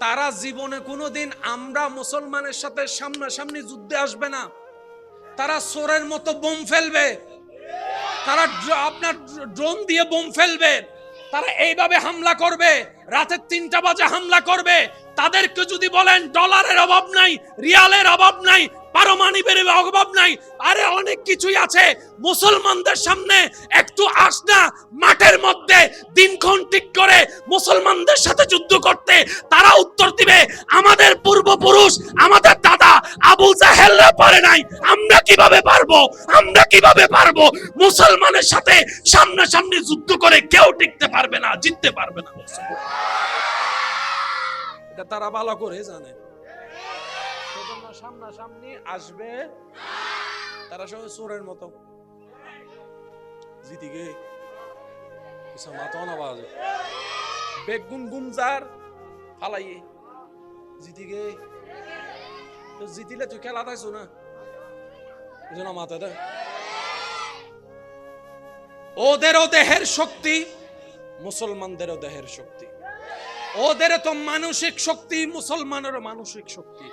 তারা জীবনে কোনোদিন আমরা মুসলমানের সাথে সামনাসামনি যুদ্ধে আসবে না। তারা চোরের মতো বোম ফেলবে, তারা আপনার ড্রোন দিয়ে বোম ফেলবে, তারা এইভাবে হামলা করবে, রাতের 3টা বাজে হামলা করবে। তাদেরকে যদি বলেন ডলারের অভাব নাই, রিয়ালের অভাব নাই, পারমাণবিকের অভাব নাই, আরে অনেক কিছুই আছে, মুসলমানদের সামনে একটু আসনা মাঠের মধ্যে দিনক্ষণ ঠিক করে মুসলমানদের সাথে যুদ্ধ করতে, তারা উত্তর দিবে আমাদের পূর্বপুরুষ, আমাদের দাদা আবু জাহেলরা পারে নাই, আমরা কিভাবে পারবো, আমরা কিভাবে পারবো। মুসলমানের সাথে সামনাসামনি যুদ্ধ করে কেউ টিকতে পারবে না, জিততে পারবে না। এটা তারা ভালো করে জানে। সেজন্য সামনাসামনি আসবে তারা সবাই চোরের মতো। জিতিগে মাথা বাজে বেগুন গুমজার ফালাইয়ে জিতিগে, তো জিতিলে তুই খেলা থাকছো না, এজন্য মাথা দেয়। ওদেরও দেহের শক্তি, মুসলমানদেরও দেহের শক্তি। ওদেরও তো মানসিক শক্তি, মুসলমানেরও মানসিক শক্তি।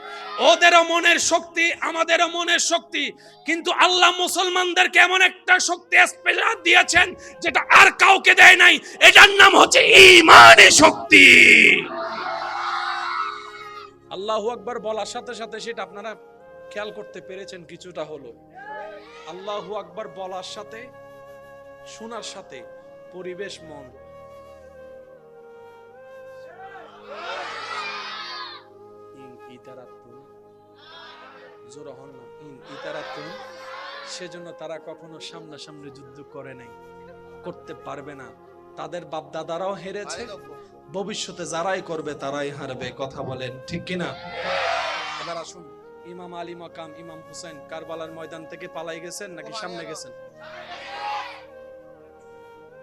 ওদেরও মনের শক্তি, আমাদেরও মনের শক্তি। কিন্তু আল্লাহ মুসলমানদেরকে এমন একটা শক্তি স্পেশাল দিয়েছেন যেটা আর কাউকে দেয় নাই। এটার নাম হচ্ছে ঈমানের শক্তি। আল্লাহু আকবার বলার সাথে সাথে সেটা আপনারা খেয়াল করতে পেরেছেন কিছুটা হলো। আল্লাহু আকবার বলার সাথে শোনার সাথে পরিবেশ, মন সেজন্য তারা কখনো সামনাসামনি যুদ্ধ করে নাই, করতে পারবে না। তাদের বাপ দাদারাও হেরেছে, ভবিষ্যতে যারাই করবে তারাই হারবে। কথা বলেন ঠিক কিনা? এবার আসুন, ইমাম আলী মাকাম ইমাম হুসেন কারবালার ময়দান থেকে পালাই গেছেন নাকি সামনে গেছেন?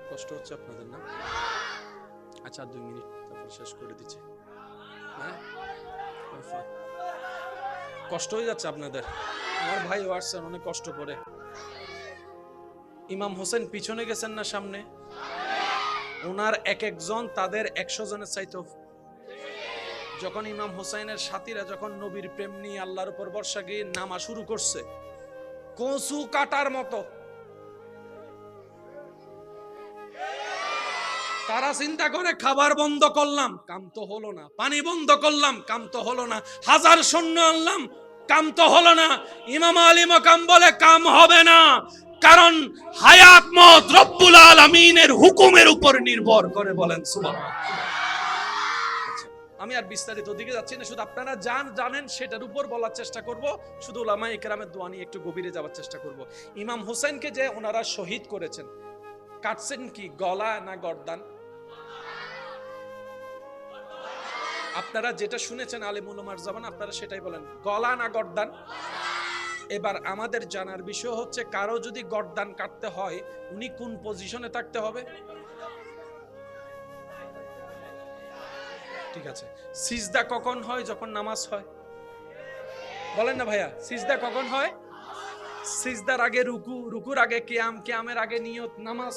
কষ্ট হচ্ছে আপনাদের না? আচ্ছা 2 মিনিট তারপর শেষ করে দিচ্ছি। হ্যাঁ, কষ্ট হয়ে যাচ্ছে আপনাদের? আমার ভাই আসছেন, অনেক কষ্ট করে। ইমাম হোসেন পিছনে গেছেন না সামনে? ওনার এক একজন তাদের 100 জনের চাইতো। যখন ইমাম হোসেনের সাথীরা যখন নবীর প্রেম নিয়ে আল্লাহর উপর ভরসা গিয়ে নামা শুরু করছে, কচু কাটার মতো তারা চিন্তা করে খাবার বন্ধ করলাম, কাম তো হলো না, পানি বন্ধ করলাম, কাম তো হলো না, 1000 সৈন্য আনলাম, কাম তো হলো না। ইমাম আলী মাকাম বলে কাম হবে না, কারণ হায়াত মত রব্বুল আলামিনের হুকুমের উপর নির্ভর করে। বলেন সুবহানাল্লাহ। আমি আর বিস্তারিত দিকে যাচ্ছি না, শুধু আপনারা জানেন সেটার উপর বলার চেষ্টা করব। শুধু উলামায়ে কেরামের দোয়া নিয়ে একটু গভীরে যাওয়ার চেষ্টা করব। ইমাম হোসেনকে যে ওনারা শহীদ করেছেন, কাটছেন কি গলা না গর্দান? আপনারা যেটা শুনেছেন আলেমুল উলামার জবান, আপনারা সেটাই বলেন, গলা না গর্দান? এবার আমাদের জানার বিষয় হচ্ছে, কারো যদি গর্দান কাটতে হয় উনি কোন পজিশনে থাকতে হবে? ঠিক আছে। সিজদা কখন হয়? যখন নামাজ হয়। বলেন না ভাইয়া, সিজদা কখন হয়? সিজদার আগে রুকু, রুকুর আগে কিয়াম, কিয়ামের আগে নিয়ত, নামাজ,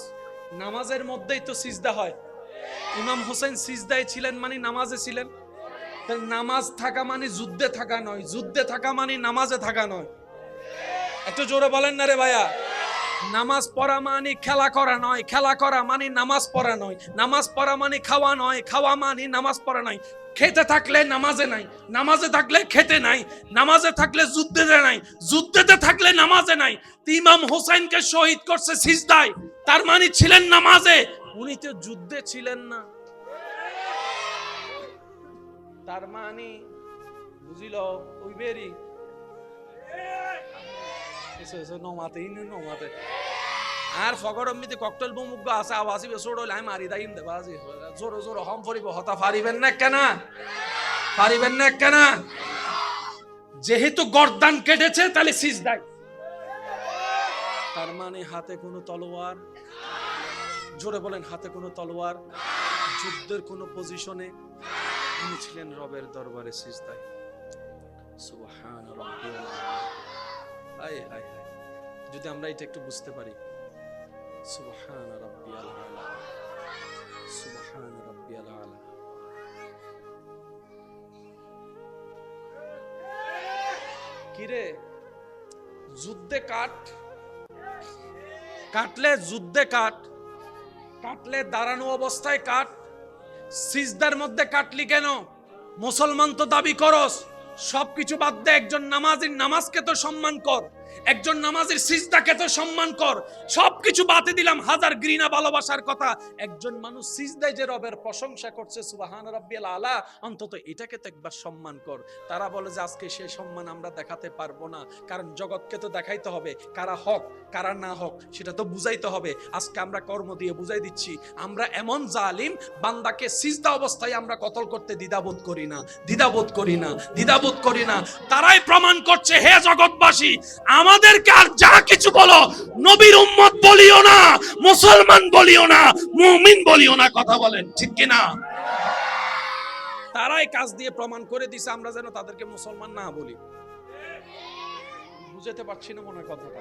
নামাজের মধ্যেই তো সিজদা হয়। ইমাম হোসেন সিজদায় ছিলেন মানে নামাজে ছিলেন। নামাজ থাকা মানে যুদ্ধে থাকা নয়, যুদ্ধে থাকা মানে নামাজে থাকা নয়। একটু জোরে বলেন না রে ভাইয়া। নামাজ পড়া মানে খেলা করা নয়, খেলা করা মানে নামাজ পড়া নয়, নামাজ পড়া মানে খাওয়া নয়, খাওয়া মানে নামাজ পড়া নয়। খেতে থাকলে নামাজে নাই, নামাজে থাকলে খেতে নাই, নামাজে থাকলে যুদ্ধেতে নাই, যুদ্ধেতে থাকলে নামাজে নাই। ইমাম হোসেনকে শহীদ করছে সিজদায়, তার মানে ছিলেন নামাজে, উনি তো যুদ্ধে ছিলেন না। তার মানে বুঝিল ওই বেরি আর ফগরমিতে ককটেল বোমুগ্গ আছে আওয়াজি বেসড়ল আই মারি দাইম দে বাজি জোর জোর হম ফরিব হতা পারিবেন না কেন? পারিবেন না কেন? যেহেতু গর্দান কেটেছে তাহলে সিজদায়, তার মানে হাতে কোনো তলোয়ার, জোরে বলেন হাতে কোনো তলোয়ার, যুদ্ধের কোনো পজিশনে উনি ছিলেন রবের দরবারে সিজদায়। সুবহান রাব্বিল আলা। হায় যদি আমরা এটা একটু বুঝতে পারি, সুবহান রাব্বিয়াল আলা, সুবহান রাব্বিয়াল আলা। কিরে যুদ্ধে কাটলে যুদ্ধে কাটলে দাঁড়ানো অবস্থায় কাট, সিজদার মধ্যে কাটলি কেন? মুসলমান তো দাবি করস, সবকিছু বাদ দে, একজন নামাজির নামাজকে তো সম্মান কর, একজন নামাজির সিজদাকে তো সম্মান কর। সবকিছু বাদে দিলাম, হাজার ঘৃণা ভালোবাসার কথা, একজন মানুষ সিজদায় যে রবের প্রশংসা করছে সুবহান রাব্বিয়াল আলা, অন্তত এটাকে তো একবার সম্মান কর। তারা বলে যে আজকে সেই সম্মান আমরা দেখাতে পারবো না, কারণ জগৎকে তো দেখাইতে হবে কারা হক কারা না হক, সেটা তো বুঝাইতে হবে। আজকে আমরা কর্ম দিয়ে বুঝাই দিচ্ছি, আমরা এমন জালিম বান্দাকে সিজদা অবস্থায় আমরা কতল করতে দ্বিধাবোধ করি না। তারাই প্রমাণ করছে, হে জগৎবাসী, আমাদেরকে আর যা কিছু বলো, নবীর উম্মত বলিও না, মুসলমান বলিও না, মুমিন বলিও না। কথা বলেন ঠিক কিনা? তারাই কাজ দিয়ে প্রমাণ করে দিছে আমরা যেন তাদেরকে মুসলমান না বলি। বুঝাতে পারছি না মনে হয় কথাটা।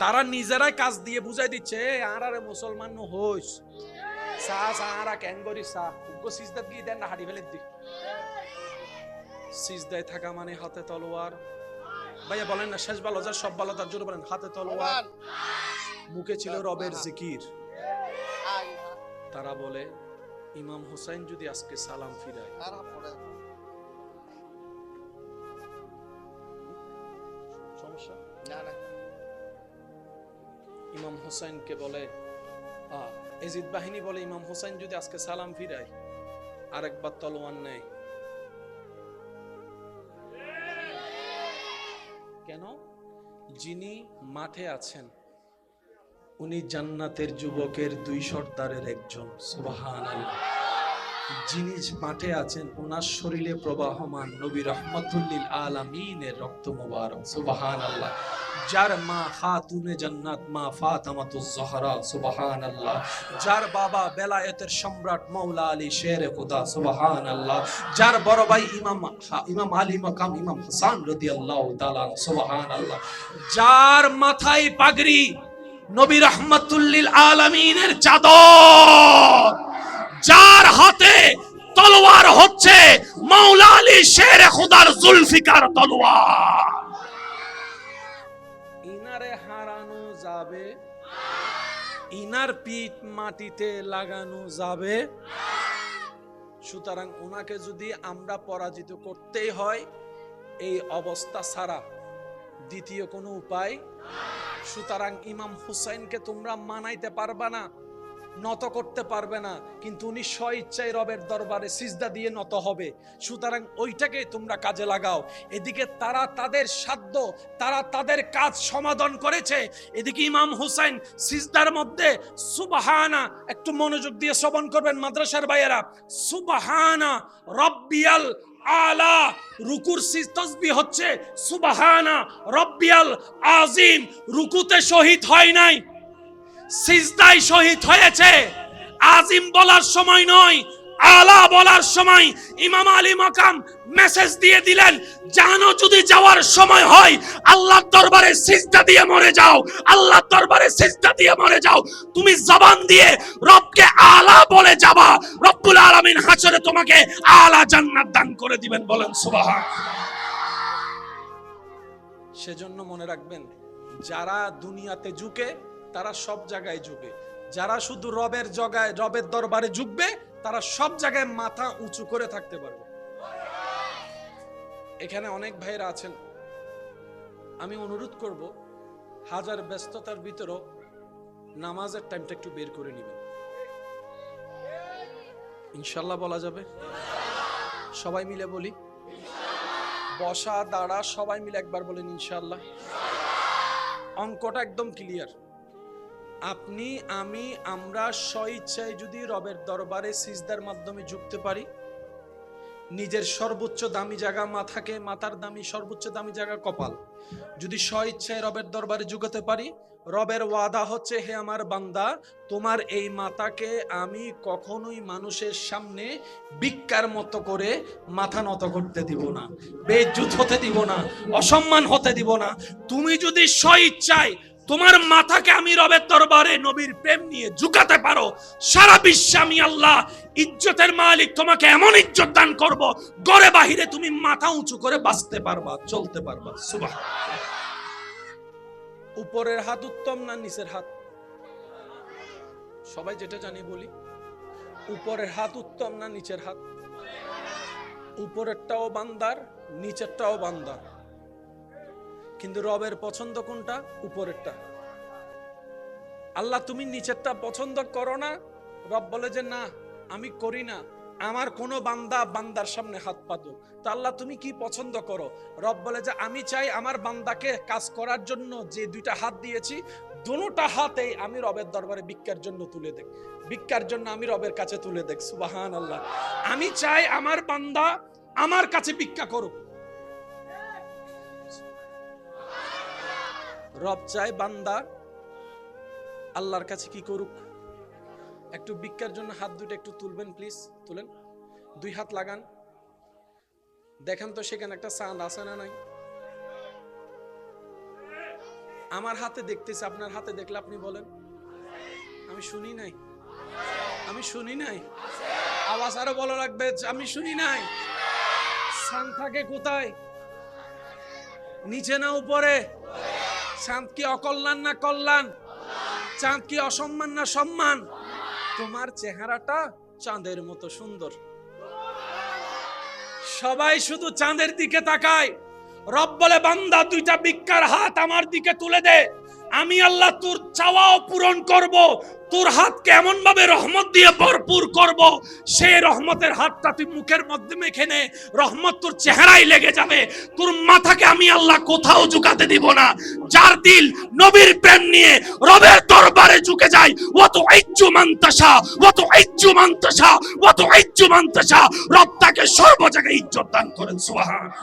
তারা নিজেরাই কাজ দিয়ে বুঝাই দিচ্ছে, আর আরে মুসলমান হইস সারা ক্যাঙ্গরি সা উগ্র সিজদা দিয়ে দেন না, হাড়ি ফেলে দি। সিজদায় থাকা মানে হাতে তলোয়ার। ভাইয়া বলেন না, শেষ ভালো যার সব ভালো তার জন্য বলেন হাতে তলোয়ার, মুখে ছিল রবের জিকির। তারা বলে ইমাম হুসাইন যদি আজকে সালাম ফিরায়, সমস্যা না, ইমাম হুসাইনকে বলে এজিদ বাহিনী বলে ইমাম হুসাইন যদি আজকে সালাম ফিরায়, আরেকবার তলোয়ার নেয়। কেন? যিনি মাঠে আছেন উনি জান্নাতের যুবকের 2 সর্দারের একজন। সুবহানাল্লাহ। যিনি মাঠে আছেন ওনার শরীরে প্রবাহমান নবী রাহমাতুল লিল আলামিনের রক্ত মোবারক। সুবহানাল্লাহ। যার মা খাতুনে জান্নাত মা ফাতেমাতুজ জহরা। সুবহানাল্লাহ। যার বাবা বেলায়েতের সম্রাট মাওলা আলী শেরে খুদা। সুবহানাল্লাহ। যার বড় ভাই ইমাম আলী মাকাম ইমাম হাসান রাদিয়াল্লাহু তাআলা। সুবহানাল্লাহ। যার মাথায় পাগড়ি নবী রাহমাতুল লিল আলামিনের চাদর, যার হাতে তলোয়ার হচ্ছে মাওলা আলী শেরে খুদার জুলফিকার তলোয়ার। ইনারে হারানো যাবে, ইনার পিঠ মাটিতে লাগানো যাবে। সুতরাং ওনাকে যদি আমরা পরাজিত করতেই হয়, এই অবস্থা ছাড়া দ্বিতীয় কোনো উপায়। সুতরাং ইমাম হুসাইনকে তোমরা মানাইতে পারবে না, নত করতে পারবে না, কিন্তু উনি স্বইচ্ছায় রবের দরবারে সিজদা দিয়ে নত হবে। সুতরাং ওইটাকে তোমরা কাজে লাগাও। এদিকে তারা তাদের সাধ্য, তারা তাদের কাজ সমাধান করেছে, এদিকে ইমাম হুসাইন সিজদার মধ্যে সুবহানা, একটু মনোযোগ দিয়ে শ্রবণ করবেন মাদ্রাসার ভাইয়েরা, সুবহানা রব্বিয়াল আলা, রুকুর তাসবিহ হচ্ছে সুবহানা রব্বিয়াল আযীম। রুকুতে শহীদ হয় নাই, সিজদায় শহীদ হয়েছে। আজিম বলার সময় নয়, আলা বলার সময় ইমাম আলী মাকাম মেসেজ দিয়ে দিলেন, জানো যদি যাওয়ার সময় হয় আল্লাহর দরবারে সিজদা দিয়ে মরে যাও, আল্লাহর দরবারে সিজদা দিয়ে মরে যাও। তুমি জবান দিয়ে রবকে আলা বলে যাবা, রব্বুল আলামিন হাশরে তোমাকে আলা জান্নাত দান করে দিবেন। বলেন সুবহান। সেজন্য মনে রাখবেন, যারা দুনিয়াতে ঝুঁকে তারা সব জায়গায় ঝুঁকে, যারা শুধু রবের দরবারে ঝুঁকবে তারা সব জায়গায় মাথা উঁচু করে থাকতে পারবে। এখানে অনেক ভাইরা আছেন, আমি অনুরোধ করব হাজার ব্যস্ততার ভিতরও নামাজের টাইমটা একটু বের করে নেবেন। ইনশাল্লাহ বলা যাবে? সবাই মিলে বলি, বসা দাঁড়া সবাই মিলে একবার বলেন ইনশাল্লাহ। অঙ্কটা একদম ক্লিয়ার। আপনি আমি আমরা স্বইচ্ছায় যদি রবের দরবারে সিজদার মাধ্যমে ঝুঁকতে পারি, নিজের সর্বোচ্চ দামি জায়গা মাথাকে, মাথার দামি সর্বোচ্চ দামি জায়গা কপাল, যদি স্বইচ্ছায় রবের দরবারে ঝুঁকাতে পারি, রবের ওয়াদা হচ্ছে, হে আমার বান্দা, তোমার এই মাথাকে আমি কখনোই মানুষের সামনে ভিক্ষার মতো করে মাথা নত করতে দিব না, বেইজ্জত হতে দিব না, অসম্মান হতে দিব না। তুমি যদি স্বইচ্ছায় তোমার মাথাকে আমি রবের দরবারে নবীর প্রেম নিয়ে ঝুঁকাতে পারো, সারা বিশ্বে আমি আল্লাহ ইজ্জতের মালিক তোমাকে এমন ইজ্জত দান করব, ঘরে বাহিরে তুমি মাথা উঁচু করে বাঁচতে পারবা, চলতে পারবা। সুবহানাল্লাহ। উপরের হাত উত্তম না নিচের হাত? সবাই যেটা জানি বলি, উপরের হাত উত্তম না নিচের হাত? উপরেরটাও বান্দার, নিচেরটাও বান্দার, কিন্তু রবের পছন্দ কোনটা? উপরেরটা। আল্লাহ তুমি নিচেরটা পছন্দ করো না? রব বলে যে না আমি করি না, আমার কোন বান্দা বান্দার সামনে হাত পাতো। তো আল্লাহ তুমি কি পছন্দ করো? রব বলে যে আমি চাই আমার বান্দাকে কাজ করার জন্য যে দুইটা হাত দিয়েছি, দুটোটা হাতেই আমি রবের দরবারে ভিক্ষার জন্য তুলে দেখ, ভিক্ষার জন্য আমি রবের কাছে তুলে দেখ। সুবহানাল্লাহ। আমি চাই আমার বান্দা আমার কাছে ভিক্ষা করুক। রব চাই বান্দা আল্লাহর কাছে কি করুক? একটু ভিক্ষার জন্য হাত দুটো একটু তুলবেন প্লিজ, তুলেন, দুই হাত লাগান, দেখেন তো সেখানে একটা চাঁদ আছে না নাই? আমার হাতে দেখতেছি, আপনার হাতে দেখলে আপনি বলেন আমি শুনি নাই, আমি শুনি নাই। আওয়াজ আরো বলা লাগবে, আমি শুনি নাই। চাঁদ থাকে কোথায়? নিচে না উপরে? চাঁদ কি অকল্যাণ না কল্যাণ? চাঁদ কি অসম্মান না সম্মান? তোমার চেহারাটা চাঁদের মতো সুন্দর। সবাই শুধু চাঁদের দিকে তাকায়। রব বলে বান্দা দুইটা ভিক্ষার হাত আমার দিকে তুলে দে, আমি আল্লাহ তোর চাওয়াও পূরণ করব, তোর হাতকে এমন ভাবে রহমত দিয়ে ভরপুর করব, সেই রহমতের হাতটা তুই মুখের মধ্যে মেখে নে, রহমত তোর চেহারায় লেগে যাবে, তোর মাথাকে আমি আল্লাহ কোথাও ঝুঁকাতে দিব না। যার দিল নবীর প্রেম নিয়ে রবের দরবারে ঝুঁকে যায়, ওয়াত ইজ্জু মানতাশা, ওয়াত ইজ্জু মানতাশা, ওয়াত ইজ্জু মানতাশা, রব তাকে সর্ব জায়গায় ইজ্জত দান করেন। সুবহানাল্লাহ।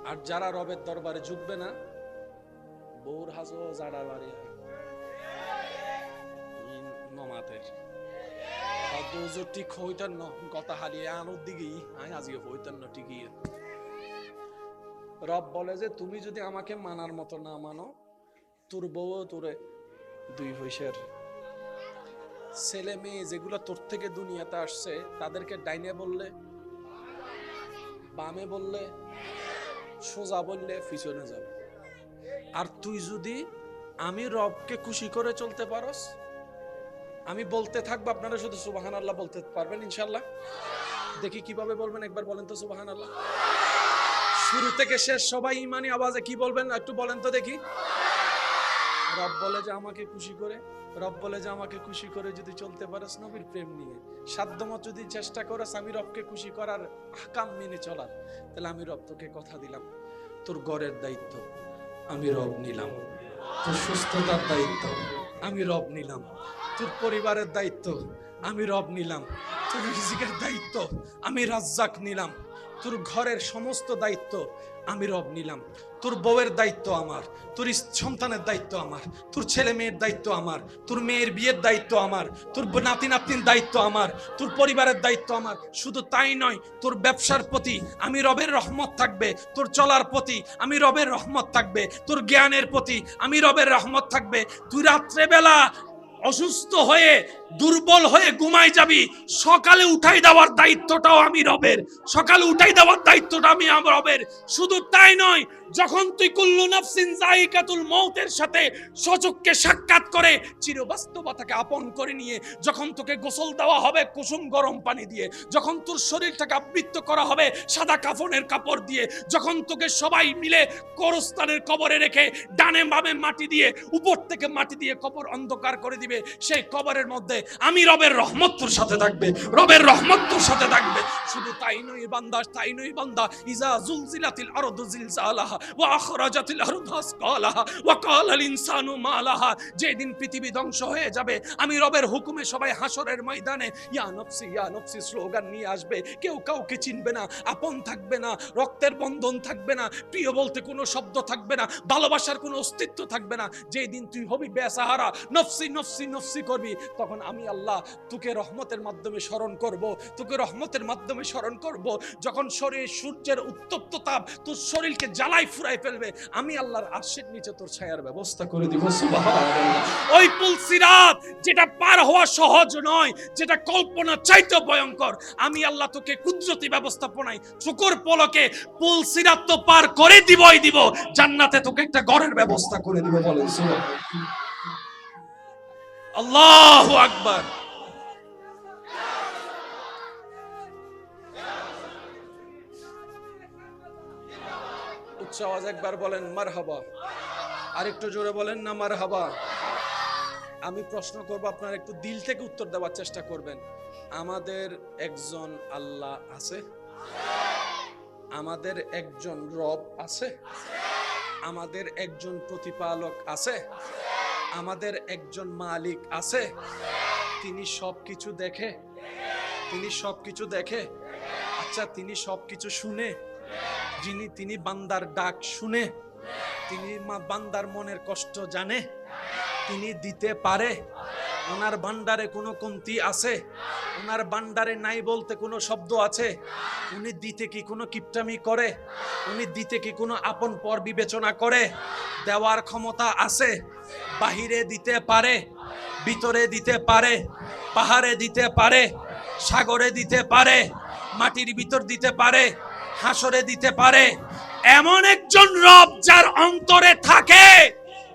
আর যারা রবের দরবারে ঝুঁকবে না, বউর হাজো জাড়া বাড়ি নমাতের দুজো ঠিক হইতেন ন কথা হালিয়ে আনোর দিকেই আই আজকে হইতেন না ঠিকই। রব বলে যে তুমি যদি আমাকে মানার মতো না মানো, তোর বউ তোরে দুই পয়সার ছেলে মেয়ে যেগুলো তোর থেকে দুনিয়াতে আসছে, তাদেরকে ডাইনে বললে, বামে বললে, সোজা বললে পিছনে যাবে। আর তুই যদি আমি রবকে খুশি করে চলতে পারস, আমি বলতে থাকবো, আপনারা শুধু সুবহানাল্লাহ বলতে পারবেন ইনশাআল্লাহ। দেখি কিভাবে বলবেন, একবার বলেন তো সুবহানাল্লাহ। শুরু থেকে শেষ সবাই ইমানি আওয়াজে কি বলবেন একটু বলেন তো দেখি। রব বলে যে আমাকে খুশি করে, রব বলে যে আমাকে খুশি করে যদি চলতে পারস নবীর প্রেম নিয়ে, সাধ্যমত যদি চেষ্টা করস আমি রবকে খুশি করার আহকাম মেনে চলার, তাহলে আমি রব তোকে কথা দিলাম, তোর ঘরের দায়িত্ব আমি রব নিলাম, তোর সুস্থতার দায়িত্ব আমি রব নিলাম, তোর পরিবারের দায়িত্ব আমি রব নিলাম, তোর রিজিকের দায়িত্ব আমি রাজ্জাক নিলাম, তোর ঘরের সমস্ত দায়িত্ব আমি রব নিলাম, তোর বউয়ের দায়িত্ব আমার, তোর সন্তানের দায়িত্ব আমার, তোর ছেলে মেয়ের দায়িত্ব আমার, তোর মেয়ের বিয়ের দায়িত্ব আমার, তোর নাতি নাতনির দায়িত্ব আমার, তোর পরিবারের দায়িত্ব আমার। শুধু তাই নয়, তোর ব্যবসার প্রতি আমি রবের রহমত থাকবে, তোর চলার প্রতি আমি রবের রহমত থাকবে, তোর জ্ঞানের প্রতি আমি রবের রহমত থাকবে। তুই রাত্রেবেলা অসুস্থ হয়ে দুর্বল হয়ে ঘুমাই যাবি, সকালে উঠাই দেওয়ার দায়িত্বটাও আমি রবের, সকালে উঠাই দেওয়ার দায়িত্বটা আমি রবের। শুধু তাই নয়, যখন তুই কুল্লু নাফসিন যায়িকাতুল মউতের সাথে সচক্ষে সাক্ষাৎ করে চিরবাস্তবতাকে আপন করে নিয়ে যখন তোকে গোসল দেওয়া হবে কুসুম গরম পানি দিয়ে, যখন তোর শরীরটাকে আবৃত করা হবে সাদা কাফনের কাপড় দিয়ে, যখন তোকে সবাই মিলে কবরস্থানের কবরে রেখে ডানে বামে মাটি দিয়ে উপর থেকে মাটি দিয়ে কবর অন্ধকার করে দিবে, সেই কবরের মধ্যে আমি রবের রহমত তোর সাথে থাকবে, রবের রহমত তোর সাথে থাকবে। শুধু তাই নয় বান্দা, তাই নয় বান্দা, ইজা জুলজিলাতিল আরদু জিলজালাহা ওয়া আখরাজাতিল আরদু আসকালাহা ওয়া ক্বালাল ইনসানু মা লাহা, যেদিন পৃথিবী ধ্বংস হয়ে যাবে আমি রবের হুকুমে সবাই হাসরের ময়দানে ইয়া নফসি স্লোগান নিয়ে আসবে, কেউ কাউকে চিনবে না, আপন থাকবে না, রক্তের বন্ধন থাকবে না, প্রিয় বলতে কোনো শব্দ থাকবে না, ভালোবাসার কোনো অস্তিত্ব থাকবে না। যেদিন তুই হবি বেসাহারা, নফসি নফসি নফসি নফসি করবি, তখন আমি আল্লাহ তোকে রহমতের মাধ্যমে স্মরণ করব, তোকে রহমতের মাধ্যমে স্মরণ করব। যখন শরীর সূর্যের উত্তপ্ত তাপ তোর শরীরকে জ্বালাই ফুরাই ফেলবে, আমি আল্লাহর আরশের নিচে তোর ছায়ার ব্যবস্থা করে দিব। সুবহানাল্লাহ। ওই পুলসিরাত যেটা পার হওয়া সহজ নয়, যেটা কল্পনা চাইতে ভয়ঙ্কর, আমি আল্লাহ তোকে কুদরতি ব্যবস্থাপনায় চোখের পলকে পুলসিরাত তো পার করে দিবই দিব, জান্নাতে তোকে একটা ঘরের ব্যবস্থা করে দিব। বলেন সুবহানাল্লাহ। আল্লাহু আকবার। উচ্চ আওয়াজ একবার বলেন মারহাবা, আরেকটু জোরে বলেন না মারহাবা। আমি প্রশ্ন করব, আপনারা একটু দিল থেকে উত্তর দেওয়ার চেষ্টা করবেন। আমাদের একজন আল্লাহ আছে? আমাদের একজন রব আছে? আমাদের একজন প্রতিপালক আছে? আমাদের একজন মালিক আছে? তিনি সবকিছু দেখে? তিনি সবকিছু দেখে? আচ্ছা, তিনি সবকিছু শুনে? তিনি বান্দার ডাক শুনে? তিনি বান্দার মনের কষ্ট জানে? তিনি দিতে পারে? ওনার ভান্ডারে কোনো কমতি আছে? ওনার ভান্ডারে নাই বলতে কোনো শব্দ আছে? উনি দিতে কি কোনো কিপটামি করে? উনি দিতে কি কোনো আপন পর বিবেচনা করে? দেওয়ার ক্ষমতা আছে। বাহিরে দিতে পারে, ভিতরে দিতে পারে, পাহাড়ে দিতে পারে, সাগরে দিতে পারে, মাটির ভিতর দিতে পারে, হাসরে দিতে পারে। এমন একজন রব যার অন্তরে থাকে,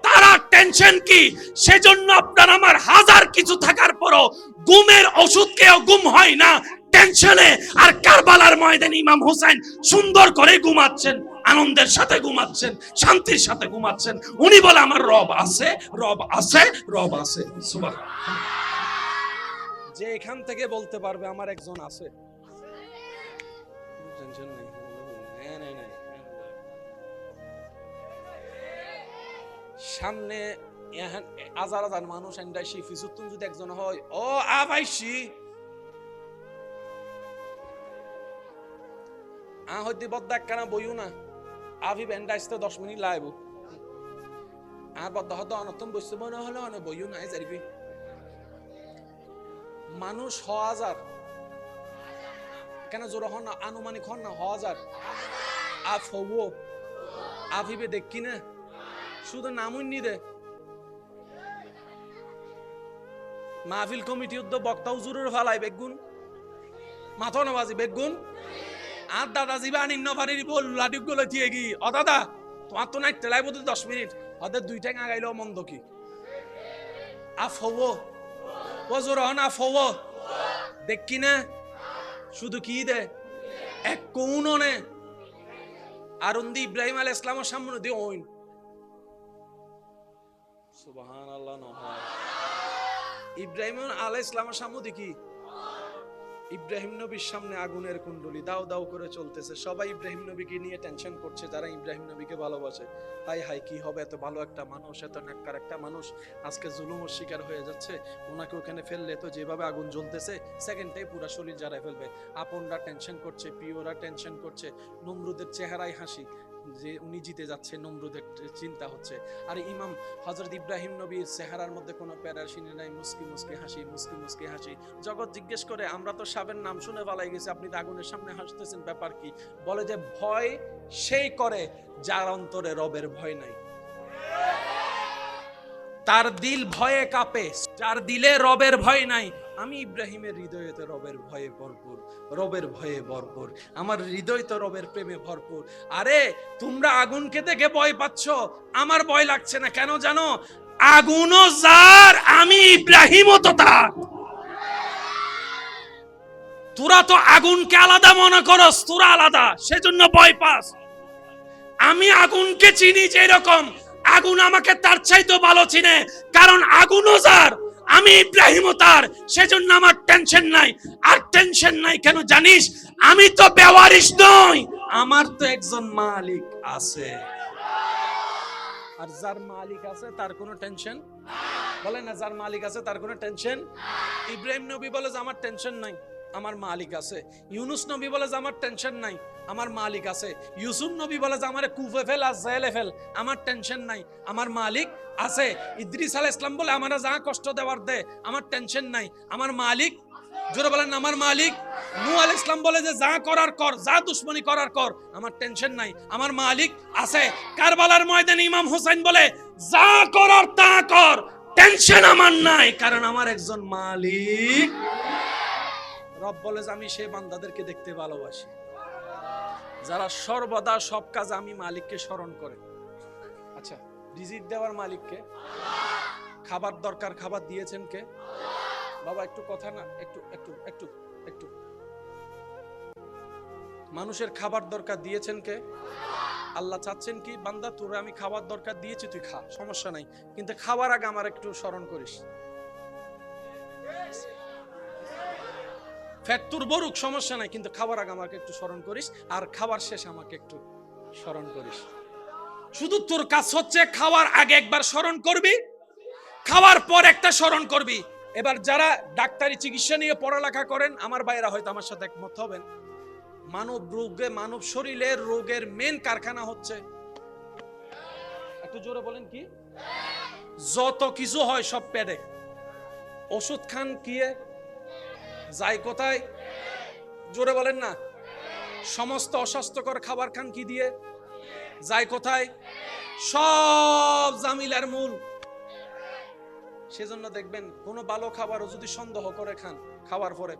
তারা টেনশন কি? সেজন্য আপনার আমার হাজার কিছু থাকার পরও গুমের ওষুধ কেউ গুম হয় না টেনশনে। আর কারবালার ময়দানে ইমাম হোসেন সুন্দর করে ঘুমাচ্ছেন, আনন্দের সাথে ঘুমাচ্ছেন, শান্তির সাথে ঘুমাচ্ছেন। উনি বলে আমার রব আছে, রব আছে, রব আছে। সুবহানাল্লাহ। যে এখান থেকে বলতে পারবে আমার একজন আছে, টেনশন নেই। সামনে হাজার হাজার মানুষ এন্ডাইছি ফিসুতুন যদি একজন হয়, ও আবাইছি হইতে বদ্দাক কানা বইও না, আভি বেন্ডাইতে 10 মিনিট লাইব আর বদ্দা হদ অনতম বসতে মনে হলো অনেক বইও নাই যাইবি। মানুষ হাজার কেন জোর হন না, আনুমানিক হন না হাজার। আফ হবো আভিবে দেখি না, শুধু নামুন নি দে। মাহফিল কমিটি উদ্যোগ বক্তা হুজুরের ফালাই বেগুন মাথা নবাজি বেগুন আর দাদা জিবা নিন্ন ফারির বল লাডিক গুলো দিয়ে গি ও দাদা তোমার তো নাই তেলাই বোধ 10 মিনিট ওদের 2 টাকা আগাইলো মন্দ কি? আফ হবো ও জোর হন আফ হবো দেখি না, শুধু কি দে এক কোননে আর উন্দি ইব্রাহিম আলাইহিস সালামের সামনে দিয়ে ওইন সুবহানাল্লাহ। নহয় ইব্রাহিম আলাইহিস সালামের সামনে দেখি ইব্রাহিম নবীর সামনে আগুনের কুণ্ডলী দাও দাও করে চলতেছে। সবাই ইব্রাহিম নবীকে নিয়ে টেনশন করছে, যারা ইব্রাহিম নবীকে ভালোবাসে। হাই হাই কি হবে, এত ভালো একটা মানুষ, এত নেককার একটা মানুষ আজকে জুলুমের শিকার হয়ে যাচ্ছে। ওনাকে ওখানে ফেললে তো যেভাবে আগুন জ্বলতেছে সেকেন্ডটাই পুরো শরীর জ্বালায় ফেলবে। আপনরা টেনশন করছে, প্রিয়রা টেনশন করছে, নমরুদের চেহারায় হাসি যে উনি জিতে যাচ্ছে, নমরুদের চিন্তা হচ্ছে। আর ইমাম হযরত ইব্রাহিম নবীর চেহারার মধ্যে কোনো প্যারাশিনি নাই, মুস্কি মুস্কি হাসি, মুস্কি মুস্কি হাসি। জগৎ জিজ্ঞেস করে আমরা তো সাবের নাম শুনে পালাই গেছি, আপনি তো আগুনের সামনে হাসতেছেন, ব্যাপার কি? বলে যে ভয় সেই করে যার অন্তরে রবের ভয় নাই, তার দিল ভয়ে কাঁপে, যার দিলে রবের ভয় নাই। আমি ইব্রাহিমের হৃদয়েতে রবের ভয়ে ভরপুর, রবের ভয়ে ভরপুর, আমার হৃদয় তো রবের প্রেমে ভরপুর। আরে তোমরা আগুনকে দেখে ভয় পাচ্ছ, আমার ভয় লাগছে না কেন জানো? আগুনও যার, আমি ইব্রাহিমও তো তার। তোরা তো আগুনকে আলাদা মনে করস, তোরা আলাদা, সেজন্য ভয় পাস। আমি আগুনকে চিনি যেরকম, আগুন আমাকে তার চাইতে ভালো চিনে, কারণ আগুনও যার, আমি ইব্রাহিমও তার, সেজন্য আমার টেনশন নাই। আর টেনশন নাই কেন জানিস? আমি তো বেওয়ারিশ নই, আমার তো একজন মালিক আছে। আর যার মালিক আছে তার কোনো টেনশন বলে না, যার মালিক আছে তার কোনো টেনশন। ইব্রাহিম নবী বলে যে আমার টেনশন নাই, আমার মালিক আছে। ইউনুস নবী বলে যে আমার টেনশন নাই, আমার মালিক আছে। ইউসুফ নবী বলে যে আমার কুফে ফেল আর জেলে ফেল, আমার টেনশন নাই, আমার মালিক আছে। ইদ্রিস আলাইহিস সালাম বলে আমার যা কষ্ট দেওয়ার দে, আমার টেনশন নাই, আমার মালিক। জোরে বলেন আমার মালিক। নূহ আলাইহিস সালাম বলে যে যা করার কর, যা দুশমনি করার কর, আমার টেনশন নাই, আমার মালিক আছে। কারবালার ময়দানে ইমাম হোসেন বলে যা করার তা কর, টেনশন আমার নাই, কারণ আমার একজন মালিক। রব বলে যে আমি সেই বান্দাদেরকে দেখতে ভালোবাসি যারা সর্বদা সব কাজ আমি মালিককে স্মরণ করে। আচ্ছা, রিজিক দেওয়ার মালিককে, খাবার দরকার খাবার দিয়েছেন কে? বাবা একটু কথা না, একটু একটু একটু একটু মানুষের খাবার দরকার দিয়েছেন কে? আল্লাহ চাচ্ছেন কি বান্দা তোরে আমি খাবার দরকার দিয়েছি, তুই খা, সমস্যা নাই, কিন্তু খাওয়ার আগে আমার একটু স্মরণ করিস। ফ্যাট তোর বরুক সমস্যা নাই, কিন্তু খাবার আগে আমাকে একটু স্মরণ করিস, আর খাবার শেষে আমাকে একটু স্মরণ করিস। শুধু তোর কাজ হচ্ছে খাওয়ার আগে একবার স্মরণ করবি, খাওয়ার পর একটা স্মরণ করবি। এবার যারা ডাক্তারি চিকিৎসা নিয়ে পড়ালেখা করেন আমার ভাইরা হয়তো আমার সাথে একমত হবেন, মানব রোগে, মানব শরীরের রোগের মেন কারখানা হচ্ছে, একটু জোরে বলেন কি? যত কিছু হয় সব পেটে। ওষুধ খান কি যায় কোথায়? জোরে বলেন না। সমস্ত অস্বাস্থ্যকর খাবার খান কি দিয়ে? যায় কোথায়? সব জামিলার মূল। সেজন্য দেখবেন কোন ভালো খাবারও যদি সন্দেহ করে খান, খাওয়ার পরে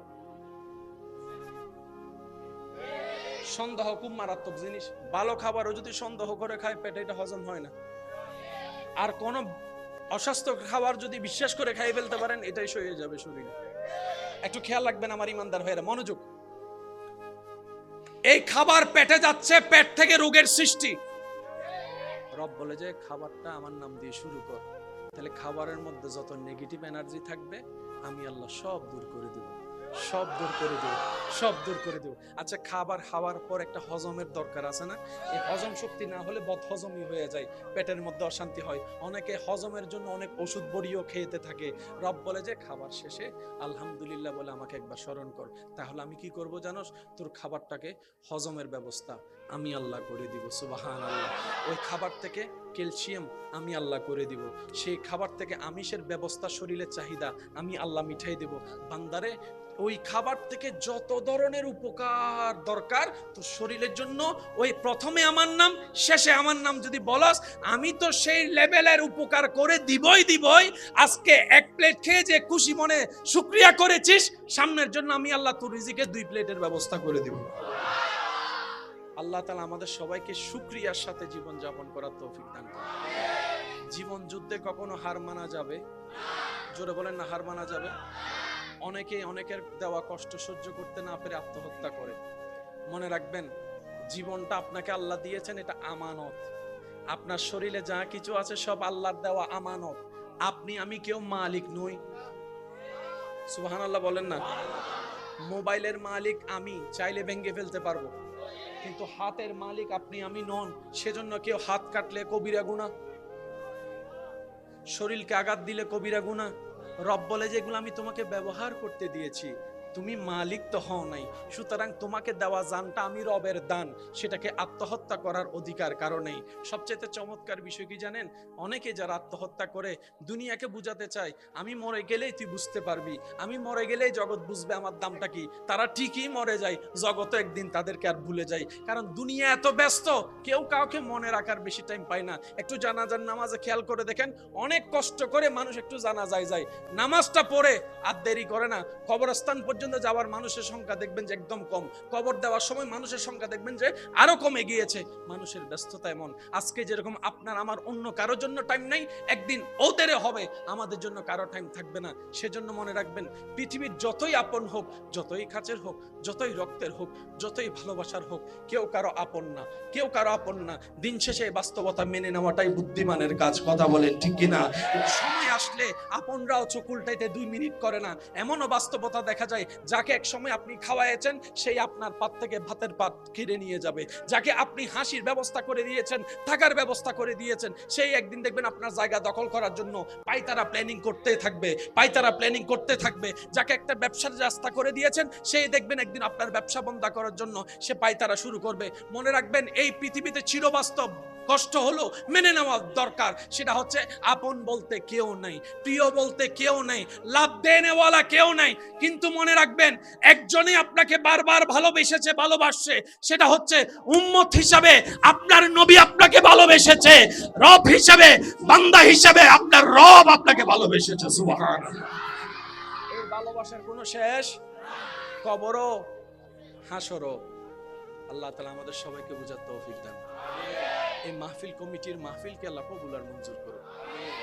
সন্দেহ খুব মারাত্মক জিনিস। ভালো খাবারও যদি সন্দেহ করে খায় পেটে এটা হজম হয় না। আর কোন অস্বাস্থ্য খাবার যদি বিশ্বাস করে খাই ফেলতে পারেন এটাই সয়ে যাবে শরীরে। একটু খেয়াল রাখবেন আমার ইমানদার ভাইরা, মনোযোগ। এই খাবার পেটে যাচ্ছে, পেট থেকে রোগের সৃষ্টি। রব বলে যে খাবারটা আমার নাম দিয়ে শুরু কর, তাহলে খাবারের মধ্যে যত নেগেটিভ এনার্জি থাকবে আমি আল্লাহ সব দূর করে দেব, সব দূর করে দেব, সব দূর করে দেব। আচ্ছা, খাবার খাওয়ার পর একটা হজমের দরকার আছে না? এই হজম শক্তি না হলে বদহজমই হয়ে যায়, পেটের মধ্যে অশান্তি হয়। অনেকে হজমের জন্য অনেক ওষুধ বড়িও খেতে থাকে। রব বলে যে খাবার শেষে আলহামদুলিল্লাহ বলে আমাকে একবার স্মরণ কর, তাহলে আমি কি করব জানোস? তোর খাবারটাকে হজমের ব্যবস্থা আমি আল্লাহ করে দিব। সুবহানাল্লাহ। ওই খাবার থেকে ক্যালসিয়াম আমি আল্লাহ করে দিব, সেই খাবার থেকে আমিষের ব্যবস্থা, শরীরের চাহিদা আমি আল্লাহ মিঠাই দেব। বান্দারে ওই খাবার থেকে যত ধরনের উপকার দরকার তো শরীরের জন্য, ওই প্রথমে আমার নাম শেষে আমার নাম যদি বলস, আমি তো সেই লেভেলের উপকার করে দিবই। আজকে এক প্লেট খেয়ে যে খুশি মনে শুকরিয়া করেছিস, সামনের জন্য আমি আল্লাহ তোর রিজিকে 2 প্লেটের ব্যবস্থা করে দিব। আল্লাহ তাআলা আমাদের সবাইকে শুকরিয়ার সাথে জীবন যাপন করার তৌফিক দান করুন। জীবন যুদ্ধে কখনো হার মানা যাবে? জোরে বলেন না, হার মানা যাবে? অনেকে অনেকের দেওয়া কষ্ট সহ্য করতে না পেরে আত্মহত্যা করে। মনে রাখবেন, জীবনটা আপনাকে আল্লাহ দিয়েছেন, এটা আমানত। আপনার শরীরে যা কিছু আছে সব আল্লাহর দেওয়া আমানত। আপনি আমি কেউ মালিক নই। সুবহানাল্লাহ বলেন না। মোবাইলের মালিক আমি, চাইলে ভেঙে ফেলতে পারবো, কিন্তু হাতের মালিক আপনি আমি নন। সেজন্য কেউ হাত কাটলে কবিরা গুনাহ, শরীরকে আঘাত দিলে কবিরা গুনাহ। রব বলে যে এগুলো আমি তোমাকে ব্যবহার করতে দিয়েছি, তুমি মালিক তো হও নাই, সুতরাং তোমাকে দেওয়া জানটা আমি রবের দান, সেটাকে আত্মহত্যা করার অধিকার কারণেই। সবচেয়ে চমৎকার বিষয় কি জানেন? অনেকে যারা আত্মহত্যা করে দুনিয়াকে বুঝাতে চায় আমি মরে গেলেই তুই বুঝতে পারবি, আমি মরে গেলেই জগৎ বুঝবে আমার দামটা কি। তারা ঠিকই মরে যায়, জগৎ একদিন তাদেরকে আর ভুলে যায়, কারণ দুনিয়া এত ব্যস্ত, কেউ কাউকে মনে রাখার বেশি টাইম পায় না। একটু জানাজার নামাজে খেয়াল করে দেখেন, অনেক কষ্ট করে মানুষ একটু জানাজায় যায়, নামাজটা পড়ে আর দেরি করে না। কবরস্থান পর্যন্ত যাওয়ার মানুষের সংখ্যা দেখবেন যে একদম কম, কবর দেওয়ার সময় মানুষের সংখ্যা দেখবেন যে আরো কমে গিয়েছে। মানুষের ব্যস্ততা এমন, আজকে যেরকম আপনার আমার অন্য কারোর জন্য টাইম নাই, একদিন ওদেরও হবে, আমাদের জন্য কারো টাইম থাকবে না। সেজন্য মনে রাখবেন, পৃথিবীর যতই আপন হোক, যতই কাছের হোক, যতই রক্তের হোক, যতই ভালোবাসার হোক, কেউ কারো আপন না, কেউ কারো আপন না। দিন শেষে বাস্তবতা মেনে নেওয়াটাই বুদ্ধিমানের কাজ। কথা বলেন ঠিক কিনা? সময় আসলে আপনরাও চোখ উল্টাইতে 2 মিনিট করে না। এমনও বাস্তবতা দেখা যায়, যাকে এক সময় আপনি খাওয়াইছেন সেই আপনার পাত থেকে ভাতের পাত কিনে নিয়ে যাবে। যাকে আপনি হাসির ব্যবস্থা করে দিয়েছেন, থাকার ব্যবস্থা করে দিয়েছেন, সেই একদিন দেখবেন আপনার জায়গা দখল করার জন্য পায়তারা প্ল্যানিং করতে থাকবে, পায়তারা প্ল্যানিং করতে থাকবে। যাকে একটা ব্যবসার রাস্তা করে দিয়েছেন, সেই দেখবেন একদিন আপনার ব্যবসা বন্ধ করার জন্য সে পায়তারা শুরু করবে। মনে রাখবেন, এই পৃথিবীতে চিরবাস্তব কষ্ট হলো মেনে নেওয়া দরকার। সেটা হচ্ছে আপন বলতে কেউ নাই, প্রিয় বলতে কেউ নাই, লাভ দেনেওয়ালা কেউ নাই। কিন্তু মনে রাখবেন, একজনই আপনাকে বারবার ভালোবেসেছে, ভালোবাসছে, সেটা হচ্ছে উম্মত হিসাবে আপনার নবী আপনাকে ভালোবেসেছে, রব হিসাবে, বান্দা হিসাবে আপনার রব আপনাকে ভালোবেসেছে। সুবহানাল্লাহ। এই ভালোবাসার কোনো শেষ, কবরও হাসরও। আল্লাহ তাআলা আমাদের সবাইকে বুঝার তৌফিক দেন। এই মাহফিল কমিটির মাহফিলকে আল্লাহ কবুল আর মঞ্জুর করুন।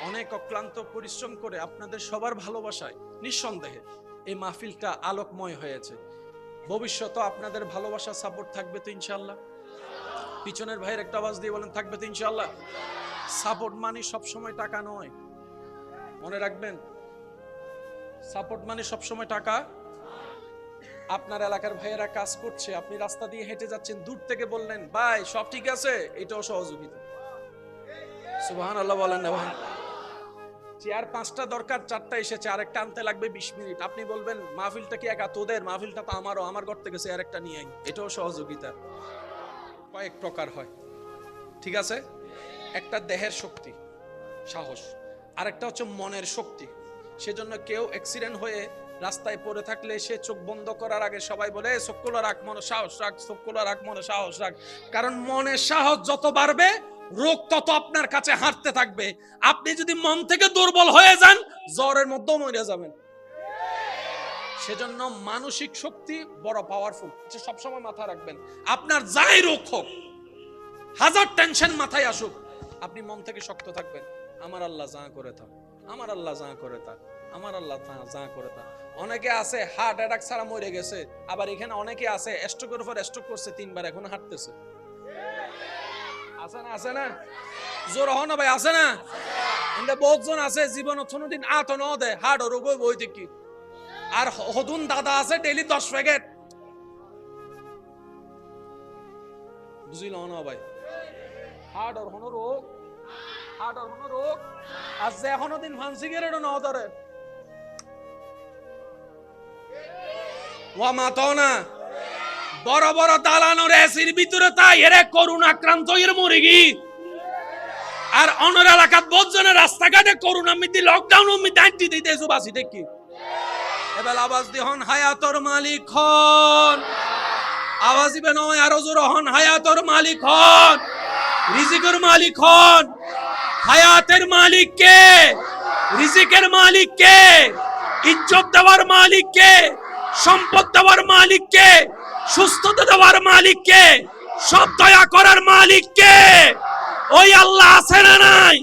অনেক অক্লান্ত পরিশ্রম করে আপনাদের সবার ভালোবাসায় নিঃসন্দেহে এই মাহফিলটা আলোকময় হয়েছে। ভবিষ্যতে আপনাদের ভালোবাসা সাপোর্ট থাকবে তো ইনশাআল্লাহ? পিছনের ভাইয়ের একটা আওয়াজ দিয়ে বলেন, থাকবে তো ইনশাআল্লাহ? সাপোর্ট মানে সবসময় টাকা নয়, মনে রাখবেন। সাপোর্ট মানে সবসময় টাকা। আপনার এলাকার ভাইয়েরা কাজ করছে, আপনি রাস্তা দিয়ে হেঁটে যাচ্ছেন, দূর থেকে বললেন ভাই সব ঠিক আছে, এটাও সহযোগিতা। সুবহানাল্লাহ বলেন না ভাই? চেয়ার 5টা দরকার, 4টা এসেছে, আরেকটা আনতে লাগবে 20 মিনিট। আপনি বলবেন মাহফিলটা কি একা তোদের? মাহফিলটা তো আমারও, আমার ঘর থেকে চেয়ার একটা নিয়ে আই, এটাও সহযোগিতা। কয়েক প্রকার হয়, ঠিক আছে? একটা দেহের শক্তি, সাহস, আরেকটা হচ্ছে মনের শক্তি। সেজন্য কেউ অ্যাক্সিডেন্ট হয়ে রাস্তায় পড়ে থাকলে সে চোখ বন্ধ করার আগে সবাই বলে চোখ খোলা রাখ, মনে সাহস রাখ, চোখ খোলা রাখ, মনে সাহস রাখ। কারণ মনের সাহস যত বাড়বে, রোগ তত আপনার কাছে হাঁটতে থাকবে। আপনি যদি মন থেকে দুর্বল হয়ে যান, জ্বরের মধ্যেও মরে যাবেন। সেজন্য মানসিক শক্তি বড় পাওয়ারফুল, সবসময় মাথায় রাখবেন। আপনার যাই রোগ হোক, হাজার টেনশন মাথায় আসুক, আপনি মন থেকে শক্ত থাকবেন। আমার আল্লাহ যা করে থাক, আমার আল্লাহ যা করে থাক, আমার আল্লাহ যা করে থাক। অনেকে আছে হার্ট অ্যাটাক ছাড়া মরে গেছে, আবার এখানে অনেকে আছে স্ট্রোকের উপর স্ট্রোক করছে, 3বার এখনো হাঁটতেছে। আছে না? আছে না? জোর হন ভাই, আছে না? এন্ড বহুত জন আছে জীবন কোনদিন আত ন দে, হার্ট রোগ বইতে কি। আর হদুন দাদা আছে ডেইলি 10 প্যাকেট। বুঝিল না ভাই? হার্ট আর হন রোগ, হার্ট আর হন রোগ। আর যে এখনো দিন ফান সিগারেটও না ধরে, ওয়া মাতো না। বড় বড় দালানোর এসির ভিতরে তাই এরে করোনা আক্রান্ত এর মুরগি। আর অনর এলাকাত বহুজনের রাস্তাঘাটে corona Miti, lockdown Miti IT দিতে সুবাসি দেখি। এবার আওয়াজ দি হন হায়াতর মালিক হন, আওয়াজ দিবে নয় আরো জোর হন, হায়াতর মালিক হন, রিজিকের মালিক হন। হায়াতের মালিক কে? রিজিকের মালিক কে? ইজ্জত দেওয়ার মালিক কে? সম্পদ দেওয়ার মালিক কে? সুস্থতা দেওয়ার মালিক কে? সব দয়া করার মালিক কে? ওই আল্লাহ আছে না নাই?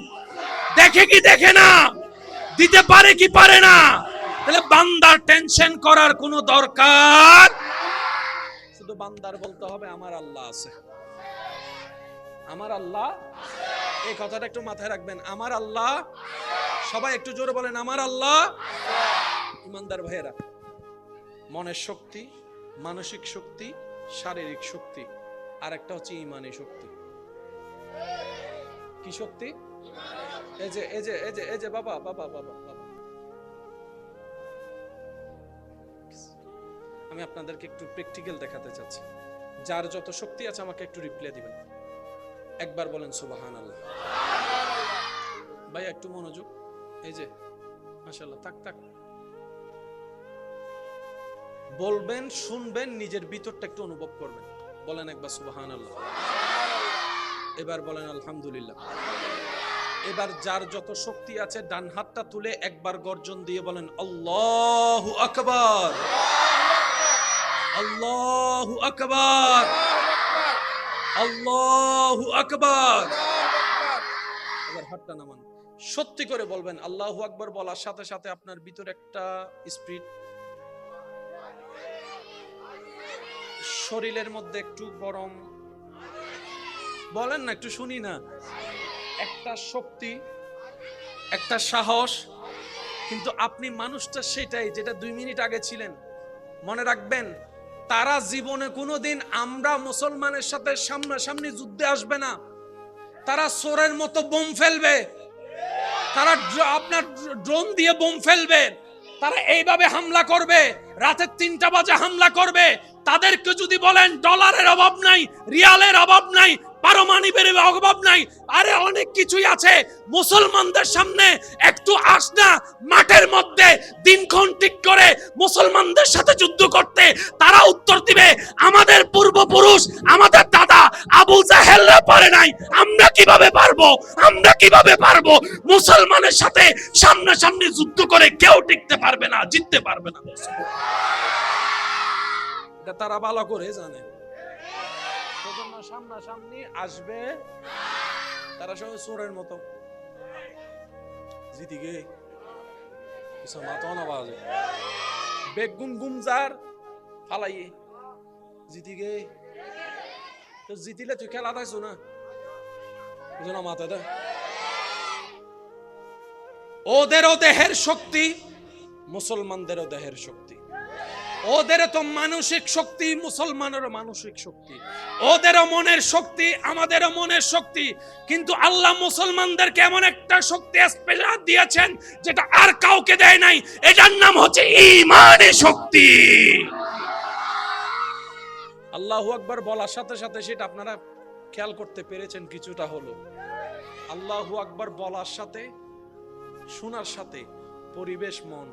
দেখে কি দেখে না? দিতে পারে কি পারে না? তাহলে বান্দার টেনশন করার কোনো দরকার, শুধু বান্দার বলতে হবে আমার আল্লাহ আছে, আমার আল্লাহ। এই কথাটা একটু মাথায় রাখবেন, আমার আল্লাহ। সবাই একটু জোরে বলেন আমার আল্লাহ। ইমানদার ভাইয়েরা, মনের শক্তি, মানসিক শক্তি, শারীরিক শক্তি, আর একটা হচ্ছে ইমানি শক্তি। কি শক্তি? এই যে এই যে এই যে এই যে বাবা বাবা বাবা বাবা, আমি আপনাদেরকে একটু প্র্যাকটিক্যাল দেখাতে চাচ্ছি। যার যত শক্তি আছে আমাকে একটু রিপ্লাই দিবেন, একবার বলেন সুবহানাল্লাহ। ভাই একটু মনোযোগ, এই যে মাশাআল্লাহ, তাক তাক বলবেন, শুনবেন, নিজের ভিতরটা একটু অনুভব করবেন। বলেন একবার সুবহানাল্লাহ, এবার বলেন আলহামদুলিল্লাহ। এবার যার যত শক্তি আছে ডান হাতটা তুলে একবার গর্জন দিয়ে বলেন আল্লাহু আকবার, আল্লাহু আকবার, আল্লাহু আকবার। এবার হাতটা নামান, সত্যি করে বলবেন আল্লাহু আকবার। বলার সাথে সাথে আপনার ভিতরে একটা স্পিরিট, শরীরের মধ্যে একটু গরম, বলেন না একটু শুনি না, একটা শক্তি, একটা সাহস। কিন্তু আপনি মানুষটা সেটাই যেটা 2 মিনিট আগে ছিলেন, মনে রাখবেন, তারা জীবনে কোনোদিন আমরা মুসলমানের সাথে সামনাসামনি যুদ্ধে আসবে না। তারা চোরের মতো বোম ফেলবে, তারা আপনার ড্রোন দিয়ে বোম ফেলবে, তারা এইভাবে হামলা করবে, রাতের 3টা বাজে হামলা করবে। তাদেরকে যদি বলেন ডলারের অভাব নাই, রিয়ালের অভাব নাই, পারমাণবিকের অভাব নাই, আরে অনেক কিছুই আছে, মুসলমানদের সামনে একটু আসনা মাঠের মধ্যে দিনক্ষণ ঠিক করে মুসলমানদের সাথে যুদ্ধ করতে, তারা উত্তর দিবে আমাদের পূর্বপুরুষ, আমাদের দাদা আবু জাহেলরা পারে নাই, আমরা কিভাবে পারবো, আমরা কিভাবে পারবো। মুসলমানের সাথে সামনাসামনি যুদ্ধ করে কেউ টিকতে পারবে না, জিততে পারবে না। এটা তারা ভালো করে জানে। সেজন্য সামনাসামনি আসবে তারা সবাই চোরের মতো। জিতিগে কিছু মাথা না বাজে বেগুন গুমজার ফালাইয়ে জিতিগে তো জিতিলে তুই খেলা থাকছো না, বুঝো না মাথা দে। ওদেরও দেহের শক্তি, মুসলমানদেরও দেহের শক্তি। ওদের তো মানসিক শক্তি, মুসলমানেরও মানসিক শক্তি। ওদেরও মনের শক্তি, আমাদেরও মনের শক্তি। কিন্তু আল্লাহ মুসলমানদেরকে এমন একটা শক্তি স্পেশাল দিয়েছেন যেটা আর কাউকে দেয় নাই। এটার নাম হচ্ছে ঈমানের শক্তি। আল্লাহু আকবার বলার সাথে সাথে সেটা আপনারা খেয়াল করতে পেরেছেন কিছুটা হলো। আল্লাহু আকবার বলার সাথে শোনার সাথে পরিবেশ, মন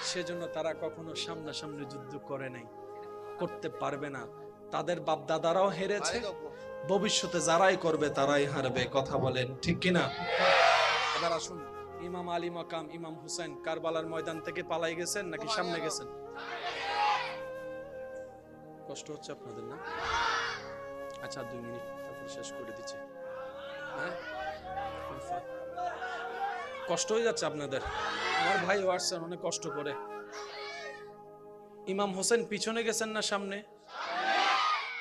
সেজন্য তারা কখনো সামনাসামনি যুদ্ধ করে নাই, করতে পারবে না। তাদের বাপ দাদারাও হেরেছে, ভবিষ্যতে যারাই করবে তারাই হারবে। কথা বলেন ঠিক কিনা? এবার আসুন, ইমাম আলী মাকাম ইমাম হুসাইন কারবালার ময়দান থেকে পালাই গেছেন নাকি সামনে গেছেন? কষ্ট হচ্ছে আপনাদের না? আচ্ছা 2 মিনিট তারপর শেষ করে দিচ্ছি। হ্যাঁ, কষ্ট হয়ে যাচ্ছে আপনাদের? আমার ভাই আসছেন অনেক কষ্ট করে। ইমাম হোসেন পিছনে গেছেন না সামনে?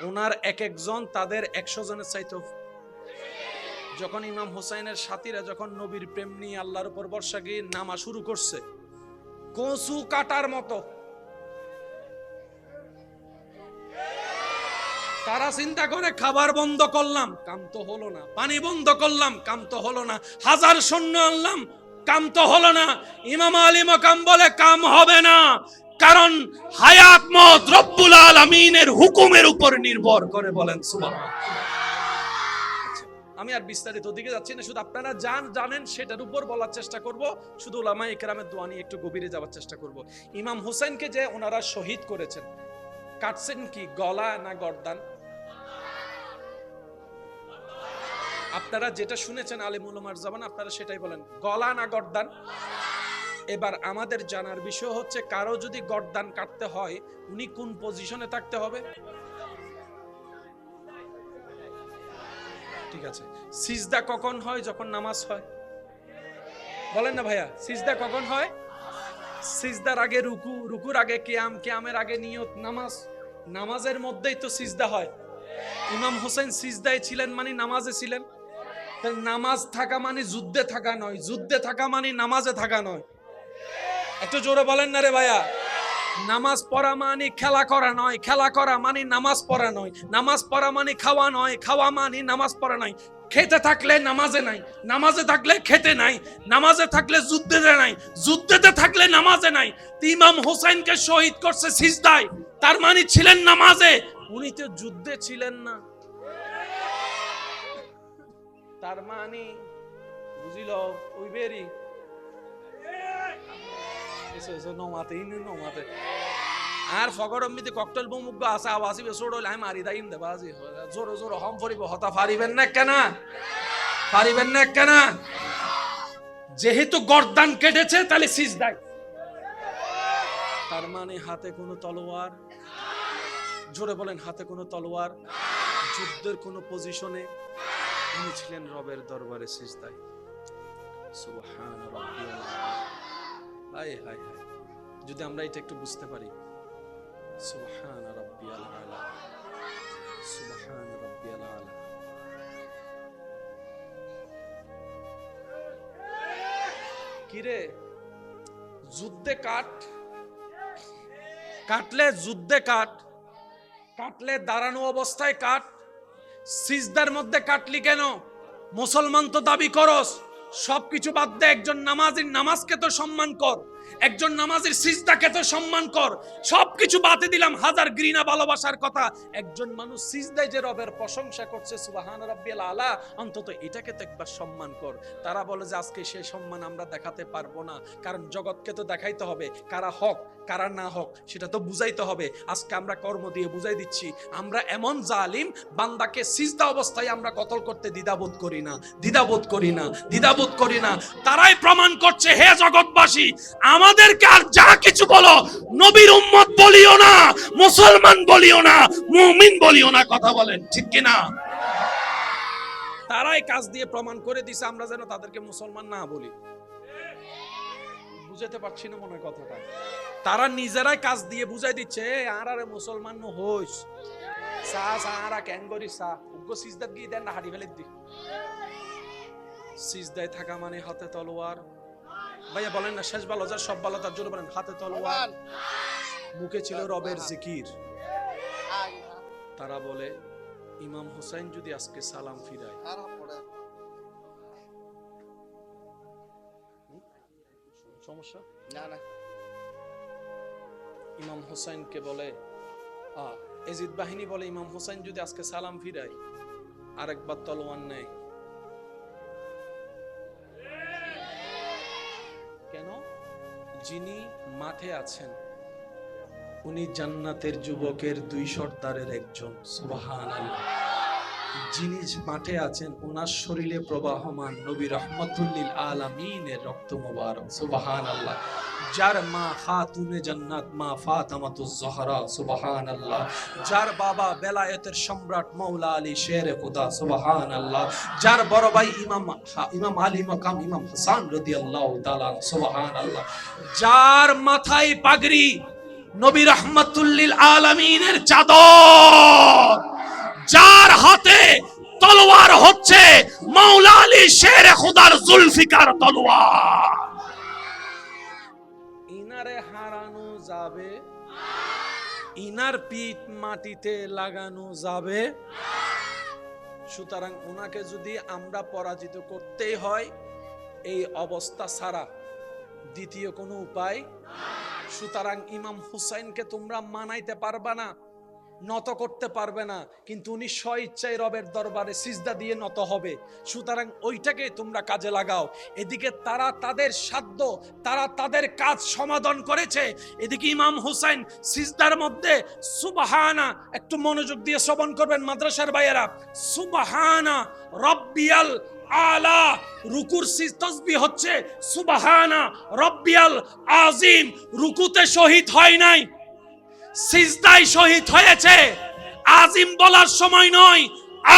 ওনার এক একজন তাদের 100 জনের চাইতো। যখন ইমাম হোসেনের সাথীরা যখন নবীর প্রেম নিয়ে আল্লাহর উপর ভরসা গিয়ে নামা শুরু করছে, কচু কাটার মতো তারা চিন্তা করে খাবার বন্ধ করলাম, কাম তো হলো না, পানি বন্ধ করলাম, কাম তো হলো না, 1000 সৈন্য আনলাম, কাম তো হলো না। ইমাম আলী মাকাম বলে কাম হবে না, কারণ হায়াত মত রব্বুল আলামিনের হুকুমের উপর নির্ভর করে। বলেন সুবহানাল্লাহ। আমি আর বিস্তারিত দিকে যাচ্ছি না, শুধু আপনারা জানেন সেটার উপর বলার চেষ্টা করব। শুধু উলামায়ে কেরামের দোয়া নিয়ে একটু গভীরে যাওয়ার চেষ্টা করব। ইমাম হোসেনকে যে ওনারা শহীদ করেছেন, কাটছেন কি গলা না গর্দান? আপনারা যেটা শুনেছেন আলিম উলামার জবান, আপনারা সেটাই বলেন, গলা না গর্দান? এবার আমাদের জানার বিষয় হচ্ছে, কারো যদি গর্দান কাটতে হয় উনি কোন পজিশনে থাকতে হবে? ঠিক আছে। সিজদা কখন হয়? যখন নামাজ হয়। বলেন না ভাইয়া, সিজদা কখন হয়? সিজদার আগে রুকু, রুকুর আগে কিয়াম, কিয়ামের আগে নিয়ত, নামাজ, নামাজের মধ্যেই তো সিজদা হয়। ইমাম হোসেন সিজদায় ছিলেন মানে নামাজে ছিলেন। নামাজ থাকা মানে যুদ্ধে থাকা নয়, যুদ্ধে থাকা মানে নামাজে থাকা নয়। একটু জোরে বলেন না রে ভাইয়া। নামাজ পড়া মানে খেলা করা নয়, খেলা করা মানে নামাজ পড়া নয়, নামাজ পড়া মানে খাওয়া নয়, খাওয়া মানে নামাজ পড়া নয়। খেতে থাকলে নামাজে নাই, নামাজে থাকলে খেতে নাই, নামাজে থাকলে যুদ্ধেতে নাই, যুদ্ধেতে থাকলে নামাজে নাই। ইমাম হোসেনকে শহীদ করছে সিজদায়, তার মানে ছিলেন নামাজে, উনি তো যুদ্ধে ছিলেন না। তার মানে বুঝিল ওই বেরি আর ফগরমিতে ককটেল বোমুগ্গ আছে আওয়াজি বেসোড় হইলে আমি মারি দাইম দেবা আজি জোর জোর হম ফরিব হতা পারিবেন না কেন? পারিবেন না কেন? যেহেতু গর্দান কেটেছে তাহলে সিজদায়, তার মানে হাতে কোনো তলোয়ার, জোরে বলেন হাতে কোনো তলোয়ার, যুদ্ধের কোনো পজিশনে উনি ছিলেন রবের দরবারে সিজদায়। সুবহান রাব্বিয়াল আলা। হায় হায় হায়, যদি আমরা এটা একটু বুঝতে পারি। সুবহান রাব্বিয়াল আলা, সুবহান রাব্বিয়াল আলা। কিরে যুদ্ধে কাটলে যুদ্ধে কাটলে দাঁড়ানো অবস্থায় কাট, সিজদার মধ্যে কাটলি কেন? মুসলমান তো দাবি করস, সবকিছু বাদ দে, একজন নামাজির নামাজকে তো সম্মান কর, একজন নামাজির সিজদাকে তো সম্মান কর। সবকিছু বাদে দিলাম, হাজার ঘৃণা ভালোবাসার কথা, একজন মানুষ সিজদায় যে রবের প্রশংসা করছে সুবহান রাব্বিয়াল আলা, অন্তত এটাকে তো একবার সম্মান কর। তারা বলে যে আজকে সেই সম্মান আমরা দেখাতে পারবো না, কারণ জগৎকে তো দেখাইতে হবে কারা হক কারা না হক, সেটা তো বুঝাইতে হবে। আজকে আমরা কর্ম দিয়ে বুঝাই দিচ্ছি, আমরা এমন জালিম বান্দাকে সিজদা অবস্থায় আমরা কতল করতে দ্বিধাবোধ করি না। তারাই প্রমাণ করছে, হে জগৎবাসী, আমাদেরকে আর যা কিছু বলো, নবীর উম্মত বলিও না, মুসলমান বলিও না, মুমিন বলিও না। কথা বলেন ঠিক কিনা? তারাই কাজ দিয়ে প্রমাণ করে দিছে, আমরা যেন তাদেরকে মুসলমান না বলি। বুঝাতে পারছি না মনে কথাটা? তারা নিজেরাই কাজ দিয়ে বুঝাই দিচ্ছে, আর আরে মুসলমান হইস সারা ক্যাঙ্গরি সা উগ্র সিজদাত গিয়ে দেন না, হাড়ি ফেলে দি। সিজদায় থাকা মানে হাতে তলোয়ার। ভাইয়া বলেন না, শেষ ভালো যার সব ভালো তার জন্য বলেন হাতে তলোয়ার, মুখে ছিল রবের জিকির। তারা বলে ইমাম হুসাইন যদি আজকে সালাম ফিরায়, সমস্যা না। ইমাম হুসাইনকে বলে এজিদ বাহিনী বলে ইমাম হুসাইন যদি আজকে সালাম ফিরায়, আরেকবার তলোয়ার নেয়। কেন? যিনি মাঠে আছেন উনি জান্নাতের যুবকের 2 সর্দারের একজন। সুবহানাল্লাহ। যিনি মাঠে আছেন ওনার শরীরে প্রবাহমান নবী রাহমাতুল লিল আলামিনের রক্ত মোবারক। সুবহানাল্লাহ। যার মা খাতুনে জান্নাত মা ফাতেমাতুজ জহরা। সুবহানাল্লাহ। যার বাবা বেলায়েতের সম্রাট মাওলা আলী শেরে খুদা। সুবহানাল্লাহ। যার বড় ভাই ইমাম আলী মাকাম ইমাম হাসান রাদিয়াল্লাহু তাআলা। সুবহানাল্লাহ। যার মাথায় পাগড়ি নবী রাহমাতুল লিল আলামিনের চাদর, যার হাতে তলোয়ার হচ্ছে মাওলা আলী শেরে খুদার জুলফিকার তলোয়ার। ইনারে হারানো যাবে, ইনার পিঠ মাটিতে লাগানো যাবে। সুতরাং ওনাকে যদি আমরা পরাজিত করতেই হয়, এই অবস্থা ছাড়া দ্বিতীয় কোনো উপায়। সুতরাং ইমাম হুসাইনকে তোমরা মানাইতে পারবে না, নত করতে পারবে না, কিন্তু উনি স্বইচ্ছায় রবের দরবারে সিজদা দিয়ে নত হবে। সুতরাং ওইটাকে তোমরা কাজে লাগাও। এদিকে তারা তাদের সাধ্য, তারা তাদের কাজ সমাধান করেছে, এদিকে ইমাম হুসাইন সিজদার মধ্যে সুবহানা, একটু মনোযোগ দিয়ে শ্রবণ করবেন মাদ্রাসার ভাইয়েরা, সুবহানা রব্বিয়াল আলা। রুকুর তাসবিহ হচ্ছে সুবহানা রব্বিয়াল আযীম। রুকুতে শহীদ হয় নাই, সিজদায় শহীদ হয়েছে। আজিম বলার সময় নয়,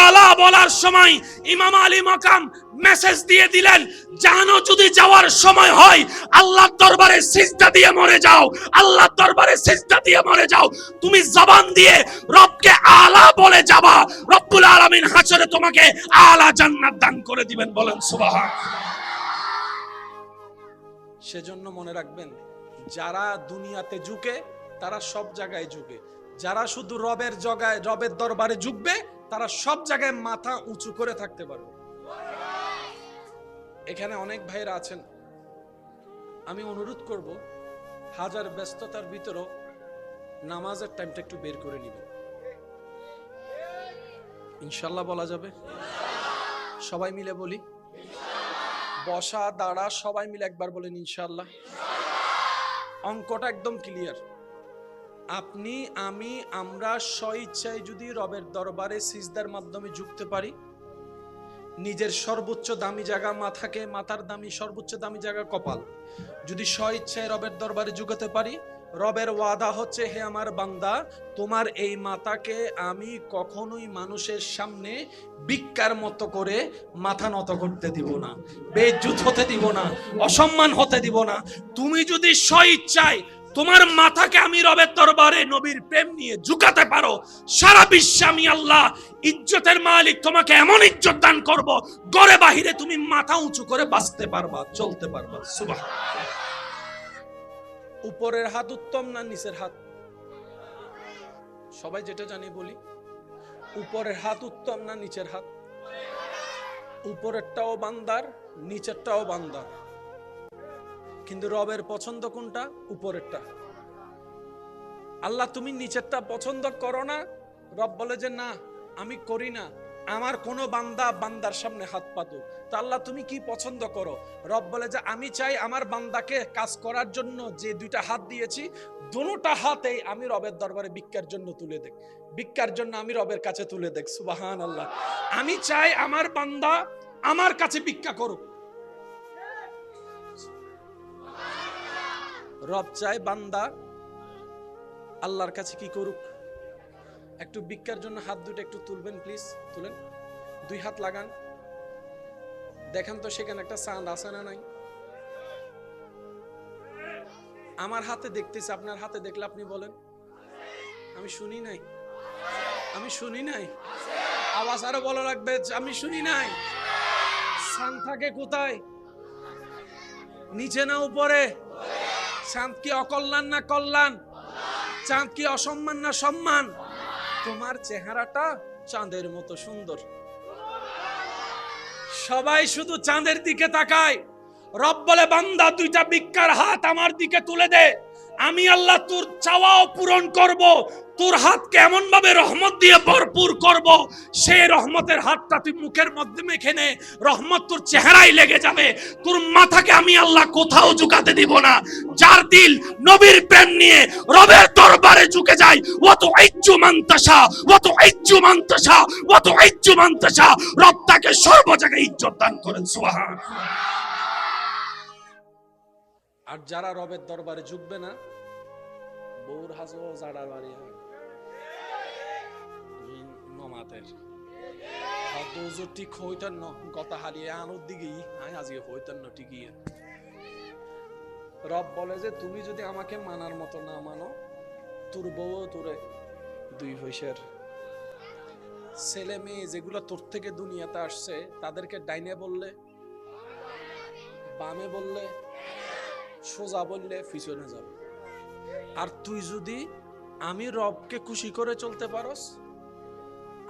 আলা বলার সময় ইমাম আলী মাকাম মেসেজ দিয়ে দিলেন, জানো যদি যাওয়ার সময় হয় আল্লাহর দরবারে সিজদা দিয়ে মরে যাও, আল্লাহর দরবারে সিজদা দিয়ে মরে যাও। তুমি জবান দিয়ে রবকে আলা বলে যাবা, রব্বুল আলামিন হাশরে তোমাকে আলা জান্নাত দান করে দিবেন। বলেন সুবহান। সেজন্য মনে রাখবেন, যারা দুনিয়াতে ঝুঁকে তারা সব জায়গায় ঝুঁকে, যারা শুধু রবের দরবারে ঝুঁকবে তারা সব জায়গায় মাথা উঁচু করে থাকতে পারবে। এখানে অনেক ভাইরা আছেন, আমি অনুরোধ করব হাজার ব্যস্ততার ভিতরও নামাজের টাইমটা একটু বের করে নিবেন। ইনশাল্লাহ বলা যাবে? সবাই মিলে বলি, বসা দাঁড়া সবাই মিলে একবার বলেন ইনশাল্লাহ। অঙ্কটা একদম ক্লিয়ার। আপনি আমি আমরা স্বইচ্ছায় যদি রবের দরবারে সিজদার মাধ্যমে ঝুঁকতে পারি, নিজের সর্বোচ্চ দামি জায়গা মাথাকে, মাথার দামি সর্বোচ্চ দামি জায়গা কপাল, যদি স্বইচ্ছায় রবের দরবারে ঝুঁকাতে পারি, রবের ওয়াদা হচ্ছে, হে আমার বান্দা, তোমার এই মাথাকে আমি কখনোই মানুষের সামনে ভিক্ষার মতো করে মাথা নত করতে দিব না, বেইজ্জত হতে দিব না, অসম্মান হতে দিব না। তুমি যদি স্বইচ্ছায় তোমার মাথাকে আমি রবের দরবারে নবীর প্রেম নিয়ে ঝুঁকাতে পারো, সারা বিশ্বে আমি আল্লাহ ইজ্জতের মালিক তোমাকে এমন ইজ্জত দান করব, ঘরে বাহিরে তুমি মাথা উঁচু করে বাঁচতে পারবা, চলতে পারবা। সুবহানাল্লাহ। উপরের হাত উত্তম না নিচের হাত? সবাই যেটা জানি বলি, উপরের হাত উত্তম না নিচের হাত? উপরেরটাও বান্দার, নিচেরটাও বান্দার, কিন্তু রবের পছন্দ কোনটা? উপরেরটা। আল্লাহ তুমি নিচেরটা পছন্দ করো না, রব বলে যে না আমি করি না, আমার কোন বান্দা বান্দার সামনে হাত পাতুক। তো আল্লাহ তুমি কি পছন্দ করো? রব বলে যে আমি চাই আমার বান্দাকে কাজ করার জন্য যে দুইটা হাত দিয়েছি, দুটোটা হাতেই আমি রবের দরবারে ভিক্ষার জন্য তুলে দেখ, ভিক্ষার জন্য আমি রবের কাছে তুলে দেখ। সুবহানাল্লাহ। আমি চাই আমার বান্দা আমার কাছে ভিক্ষা করুক। রব চায় বান্দা আল্লাহর কাছে কি করুক? একটু ভিক্ষার জন্য হাত দুটো একটু তুলবেন প্লিজ, তুলেন, দুই হাত লাগান, দেখেন তো সেখানে একটা চাঁদ আছে না নাই? আমার হাতে দেখতেছি, আপনার হাতে দেখলে আপনি বলেন আমি শুনি নাই, আমি শুনি নাই। আওয়াজ আরো বলা লাগবে, আমি শুনি নাই। চাঁদ থাকে কোথায়? নিচে না উপরে? চাঁদ কি অকল্যাণ না কল্যাণ? চাঁদ কি অসম্মান না সম্মান? তোমার চেহারাটা চাঁদের মতো সুন্দর। সবাই শুধু চাঁদের দিকে তাকায়। রব বলে বান্দা দুইটা ভিক্ষার হাত আমার দিকে তুলে দে, আমি আল্লাহ তোর চাওয়াও পূরণ করব, তোর হাতকে এমন ভাবে রহমত দিয়ে ভরপুর করব, সেই রহমতের হাতটা তুই মুখের মধ্যে মেখে নে, রহমত তোর চেহারায় লেগে যাবে, তোর মাথাকে আমি আল্লাহ কোথাও ঝুঁকাতে দিব না। যার দিল নবীর প্রেম নিয়ে রবের দরবারে ঝুঁকে যায়, ও তো ইজ্জু মানতাসা, ও তো ইজ্জু মানতাসা, ও তো ইজ্জু মানতাসা, রব তাকে সর্ব জায়গায় ইজ্জত দান করেন। সুবহানাল্লাহ। আর যারা রবের দরবারে ঝুঁকবে না, বউর হাজো জাড়া বাড়ি হয় নমাতের হয়তো ঠিক হইতেন না, কথা হারিয়ে আনোর দিকেই আয় আজকে হইতেন না ঠিকই। রব বলে যে তুমি যদি আমাকে মানার মতো না মানো, তোর বউ তোরে দুই পয়সার ছেলে মেয়ে যেগুলো তোর থেকে দুনিয়াতে আসছে, তাদেরকে ডাইনে বললে, বামে বললে, সোজা বললে পিছনে যাবে। আর তুই যদি আমি রবকে খুশি করে চলতে পারস,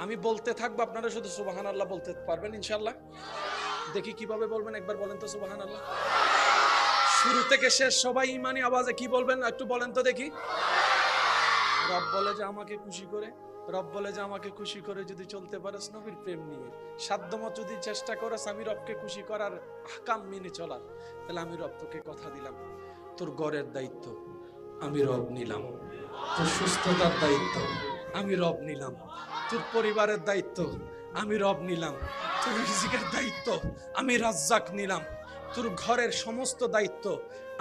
আমি বলতে থাকবো, আপনারা শুধু সুবহানাল্লাহ বলতে পারবেন ইনশাআল্লাহ? দেখি কিভাবে বলবেন, একবার বলেন তো সুবহানাল্লাহ। শুরু থেকে শেষ সবাই ইমানি আওয়াজে কি বলবেন একটু বলেন তো দেখি। রব বলে যে আমাকে খুশি করে, রব বলে যে আমাকে খুশি করে যদি চলতে পারস নবীর প্রেম নিয়ে, সাধ্যমত যদি চেষ্টা করস আমি রবকে খুশি করার আহকাম মেনে চলার, তাহলে আমি রব তোকে কথা দিলাম, তোর ঘরের দায়িত্ব আমি রব নিলাম, তোর সুস্থতার দায়িত্ব আমি রব নিলাম, তোর পরিবারের দায়িত্ব আমি রব নিলাম, তোর রিজিকের দায়িত্ব আমি রাজ্জাক নিলাম, তোর ঘরের সমস্ত দায়িত্ব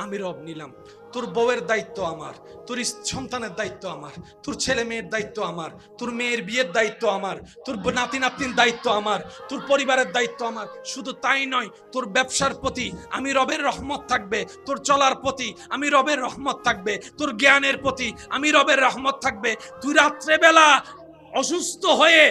আমি রব নিলাম, তোর বউয়ের দায়িত্ব আমার, তোর সন্তানের দায়িত্ব আমার, তোর ছেলে মেয়ের দায়িত্ব আমার, তোর মেয়ের বিয়ের দায়িত্ব আমার, তোর নাতি নাতনির দায়িত্ব আমার, তোর পরিবারের দায়িত্ব আমার। শুধু তাই নয়, তোর ব্যবসার প্রতি আমি রবের রহমত থাকবে, তোর চলার প্রতি আমি রবের রহমত থাকবে, তোর জ্ঞানের প্রতি আমি রবের রহমত থাকবে। তুই রাত্রেবেলা অসুস্থ হয়ে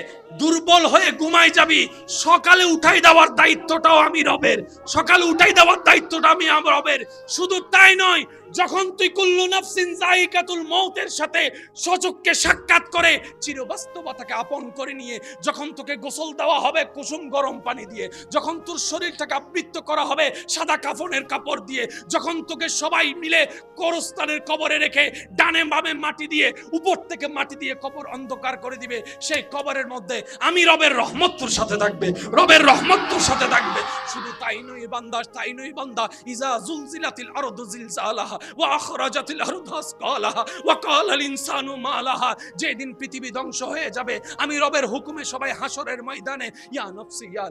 দুর্বল হয়ে ঘুমাই যাবি, সকালে উঠাই দেওয়ার দায়িত্বটাও আমি রবের, সকালে উঠাই দেওয়ার দায়িত্বটা আমি রবের। শুধু তাই নয়, যখন তুই কুল্লু নাফসিন যায়িকাতুল মউতের সাথে সচক্ষে সাক্ষাৎ করে চিরবাস্তবতাকে আপন করে নিয়ে যখন তোকে গোসল দেওয়া হবে কুসুম গরম পানি দিয়ে, যখন তোর শরীরটাকে আবৃত করা হবে সাদা কাফনের কাপড় দিয়ে, যখন তোকে সবাই মিলে কবরস্থানের কবরে রেখে ডানে বামে মাটি দিয়ে উপর থেকে মাটি দিয়ে কবর অন্ধকার করে দিবে, সেই কবরের মধ্যে আমি রবের রহমত তোর সাথে থাকবে, রবের রহমত তোর সাথে থাকবে। শুধু তাই নয় বান্দা, তাই নয় বান্দা, ইজা জুলজিলাতিল আরদু জিলজালাহা ওয়া আখরাজাতিল আরদু আসকালাহা ওয়া ক্বালাল ইনসানু মা লাহা, যেদিন পৃথিবী ধ্বংস হয়ে যাবে আমি রবের হুকুমে সবাই হাসরের ময়দানে ইয়া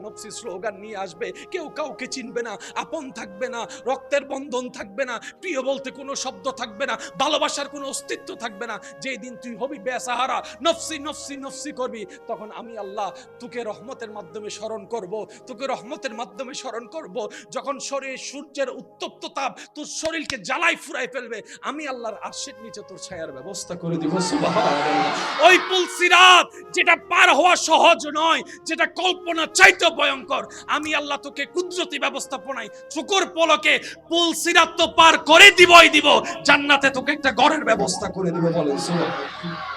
নফসি স্লোগান নিয়ে আসবে, কেউ কাউকে চিনবে না, আপন থাকবে না, রক্তের বন্ধন থাকবে না, প্রিয় বলতে কোনো শব্দ থাকবে না, ভালোবাসার কোনো অস্তিত্ব থাকবে না। যেদিন তুই হবি বেসাহারা, নফসি নফসি নফসি করবি, তখন আমি আল্লাহ তোকে রহমতের মাধ্যমে স্মরণ করব, তোকে রহমতের মাধ্যমে স্মরণ করব। যখন শরীর সূর্যের উত্তপ্ত তাপ তোর শরীরকে জ্বালাই ফুরাই ফেলবে, আমি আল্লাহর আরশের নিচে তোর ছায়ার ব্যবস্থা করে দিব। সুবহানাল্লাহ। ওই পুল সিরাত যেটা পার হওয়া সহজ নয়, যেটা কল্পনা চাইতে ভয়ঙ্কর, আমি আল্লাহ তোকে কুদরতি ব্যবস্থাপনায় চোখের পলকে পুল সিরাত তো পার করে দিবই দিব, জান্নাতে তোকে একটা ঘরের ব্যবস্থা করে দিব। বলেন সুবহানাল্লাহ।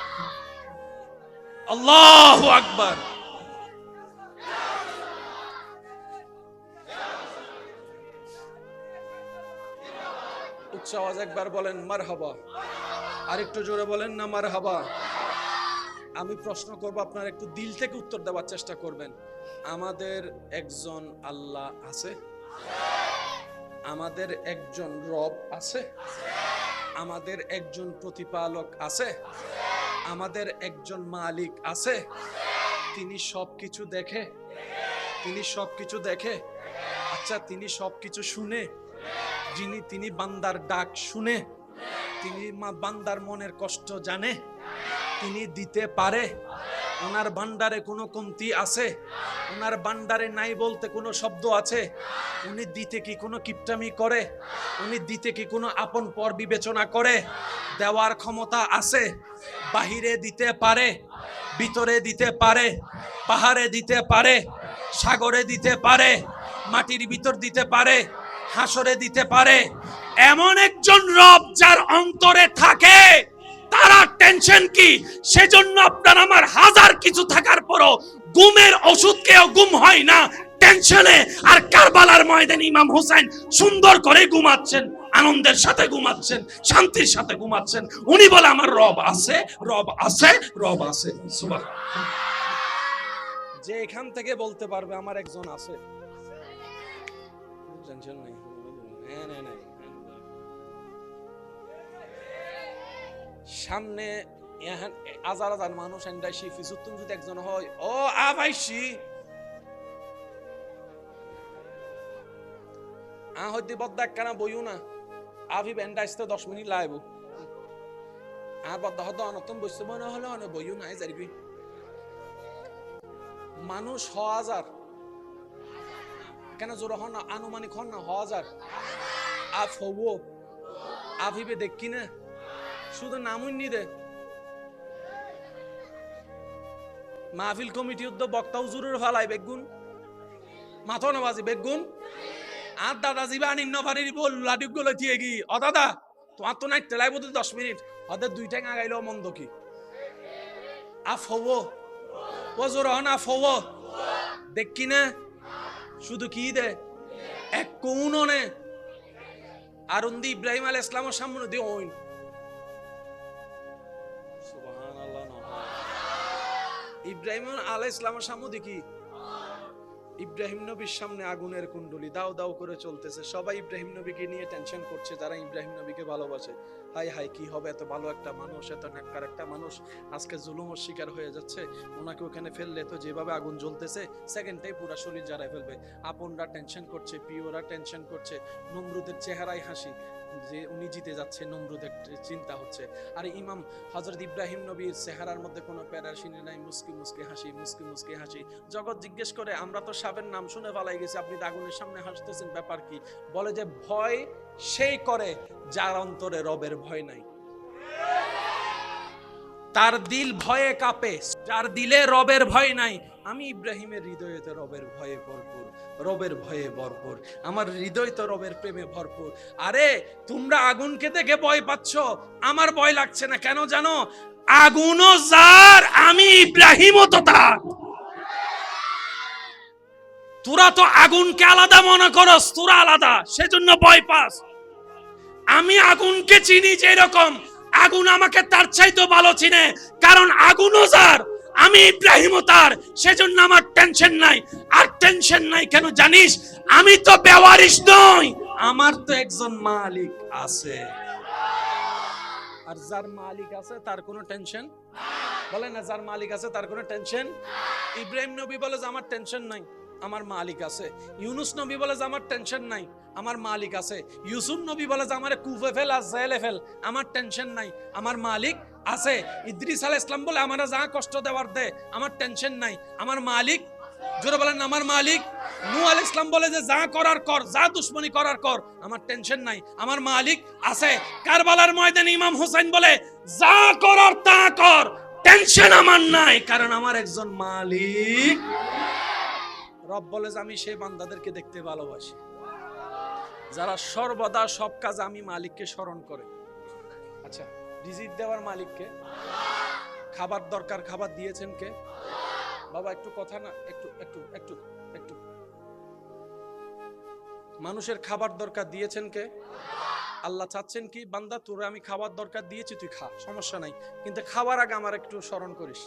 আল্লাহু আকবার। উচ্চ আওয়াজ একবার বলেন মারহাবা, আরেকটু জোরে বলেন না মারহাবা। আমি প্রশ্ন করব, আপনারা একটু দিল থেকে উত্তর দেওয়ার চেষ্টা করবেন। আমাদের একজন আল্লাহ আছে, আমাদের একজন রব আছে, আমাদের একজন প্রতিপালক আছে, আমাদের একজন মালিক আছে। তিনি সবকিছু দেখে, তিনি সবকিছু দেখে। আচ্ছা, তিনি সবকিছু শুনে, তিনি বান্দার ডাক শুনে, তিনি বান্দার মনের কষ্ট জানে, তিনি দিতে পারে। ওনার ভান্ডারে কোনো কমতি আছে? ওনার ভান্ডারে নাই বলতে কোনো শব্দ আছে? উনি দিতে কি কোনো কিপটামি করে? উনি দিতে কি কোনো আপন পর বিবেচনা করে? দেওয়ার ক্ষমতা আছে। বাহিরে দিতে পারে, ভিতরে দিতে পারে, পাহাড়ে দিতে পারে, সাগরে দিতে পারে, মাটির ভিতর দিতে পারে, হাসরে দিতে পারে। এমন একজন রব যার অন্তরে থাকে, তারা টেনশন কি? সেজন্য আপনার আমার হাজার কিছু থাকার পরও গুমের ওষুধ খেয়েও গুম হয় না টেনশনে। আর কারবালার ময়দানে ইমাম হোসেন সুন্দর করে ঘুমাচ্ছেন, আনন্দের সাথে ঘুমাচ্ছেন, শান্তির সাথে ঘুমাচ্ছেন। উনি বলে আমার রব আছে, রব আছে, রব আছে। সুবহানাল্লাহ। যে এখান থেকে বলতে পারবে আমার একজন আছে, টেনশন নাই। সামনে হাজার হাজার মানুষ এন্ডাইছি ফিজুতুন যদি একজন হয়, ও আবাইছি হইতে বদ্দা একখানা বইও না, আভি এন্ডাইতে 10 মিনিট লাইব আর বদ্দা হদ অনতম বসতে মনে হলে অনেক বইও নাই যারিবি। মানুষ হাজার কেন জোর হন না, আনুমানিক হন না, হাজার আফ হব আভিবে দেখি না, শুধু নামুন নি দে। মাহফিল কমিটি উদ্যোগ বক্তা হুজুরের ফালাই বেগুন মাথা না বাজি বেগুন আর দাদা জিবা নিন্ন ফারির বল লাডিক গুলো দিয়ে গি ও দাদা তোমার তো নাই তেলাই বোধ 10 মিনিট ওদের 2 টাকা আগাইলো মন্দ কি? আফ হব ও জোর হন আফ হব দেখি না, শুধু কি দে এক কোননে আর উন্দি ইব্রাহিম আলাইহিস সালামের সামনে দিয়ে ওইন। ইব্রাহিম আলাইহিস সালামের সামনে দেখি ইব্রাহিম নবীর সামনে আগুনের কুণ্ডলি দাও দাও করে চলতেছে। সবাই ইব্রাহিম নবীকে নিয়ে টেনশন করছে, যারা ইব্রাহিম নবীকে ভালোবাসে। হাই হাই কি হবে, এত ভালো একটা মানুষ, এত নেককার একটা মানুষ আজকে জুলুমের শিকার হয়ে যাচ্ছে। ওনাকে ওখানে ফেললে তো যেভাবে আগুন জ্বলতেছে সেকেন্ডটাই পুরো শরীর জ্বালায় ফেলবে। আপনরা টেনশন করছে, প্রিয়রা টেনশন করছে, নমরুদের চেহারায় হাসি যে উনি জিতে যাচ্ছে, নমরুদের চিন্তা হচ্ছে। আর ইমাম হযরত ইব্রাহিম নবীর চেহারার মধ্যে কোনো প্যারাশিনি নাই, মুস্কি মুস্কি হাসি, মুস্কি মুস্কি হাসি। জগৎ জিজ্ঞেস করে আমরা তো সাবের নাম শুনে পালাই গেছি, আপনি আগুনের সামনে হাসতেছেন, ব্যাপার কি? বলে যে ভয় সেই করে যার অন্তরে রবের ভয় নাই, তার দিল ভয়ে কাঁপে, যার দিলে রবের ভয় নাই। আমি ইব্রাহিমের হৃদয়েতে রবের ভয়ে ভরপুর, রবের ভয়ে ভরপুর, আমার হৃদয় তো রবের প্রেমে ভরপুর। আরে তোমরা আগুনকে দেখে ভয় পাচ্ছ, আমার ভয় লাগছে না কেন জানো? আগুনও যার, আমি ইব্রাহিমও তো তার। তোরা তো আগুনকে আলাদা মনে করস, তোরা আলাদা, সেজন্য ভয় পাস। আমি আগুনকে চিনি যেরকম, আগুন আমাকে তার চাইতে ভালো চিনে, কারণ আগুনও যার, আমি ইব্রাহিমও তার, সেজন্য আমার টেনশন নাই। আর টেনশন নাই কেন জানিস? আমি তো বেওয়ারিশ নই, আমার তো একজন মালিক আছে। আর যার মালিক আছে তার কোনো টেনশন বলে না, যার মালিক আছে তার কোনো টেনশন। ইব্রাহিম নবী বলে যে আমার টেনশন নাই, আমার মালিক আছে। ইউনুস নবী বলে যে আমার টেনশন নাই, আমার মালিক আছে। ইউসুফ নবী বলে যে আমারে কুফে ফেল আর জেলে ফেল, আমার টেনশন নাই, আমার মালিক আছে। ইদ্রিস আলাইহিস সালাম বলে আমারা যা কষ্ট দেওয়ার দে, আমার টেনশন নাই, আমার মালিক, জোরে বলেন আমার মালিক। নূহ আলাইহিস সালাম বলে যে যা করার কর, যা দুশমনি করার কর, আমার টেনশন নাই, আমার মালিক আছে। কারবালার ময়দানে ইমাম হোসেন বলে যা করার তা কর, টেনশন আমার নাই, কারণ আমার একজন মালিক। রব বলে যে আমি সেই বান্দাদেরকে দেখতে ভালোবাসি যারা সর্বদা সব কাজ আমি মালিককে স্মরণ করে। আচ্ছা, রিজিক দেওয়ার মালিককে, খাবার দরকার খাবার দিয়েছেন কে? বাবা একটু কথা না, একটু একটু একটু একটু মানুষের খাবার দরকার দিয়েছেন কে? আল্লাহ চাচ্ছেন কি, বান্দা তোরে আমি খাবার দরকার দিয়েছি, তুই খা, সমস্যা নাই, কিন্তু খাওয়ার আগে আমার একটু স্মরণ করিস।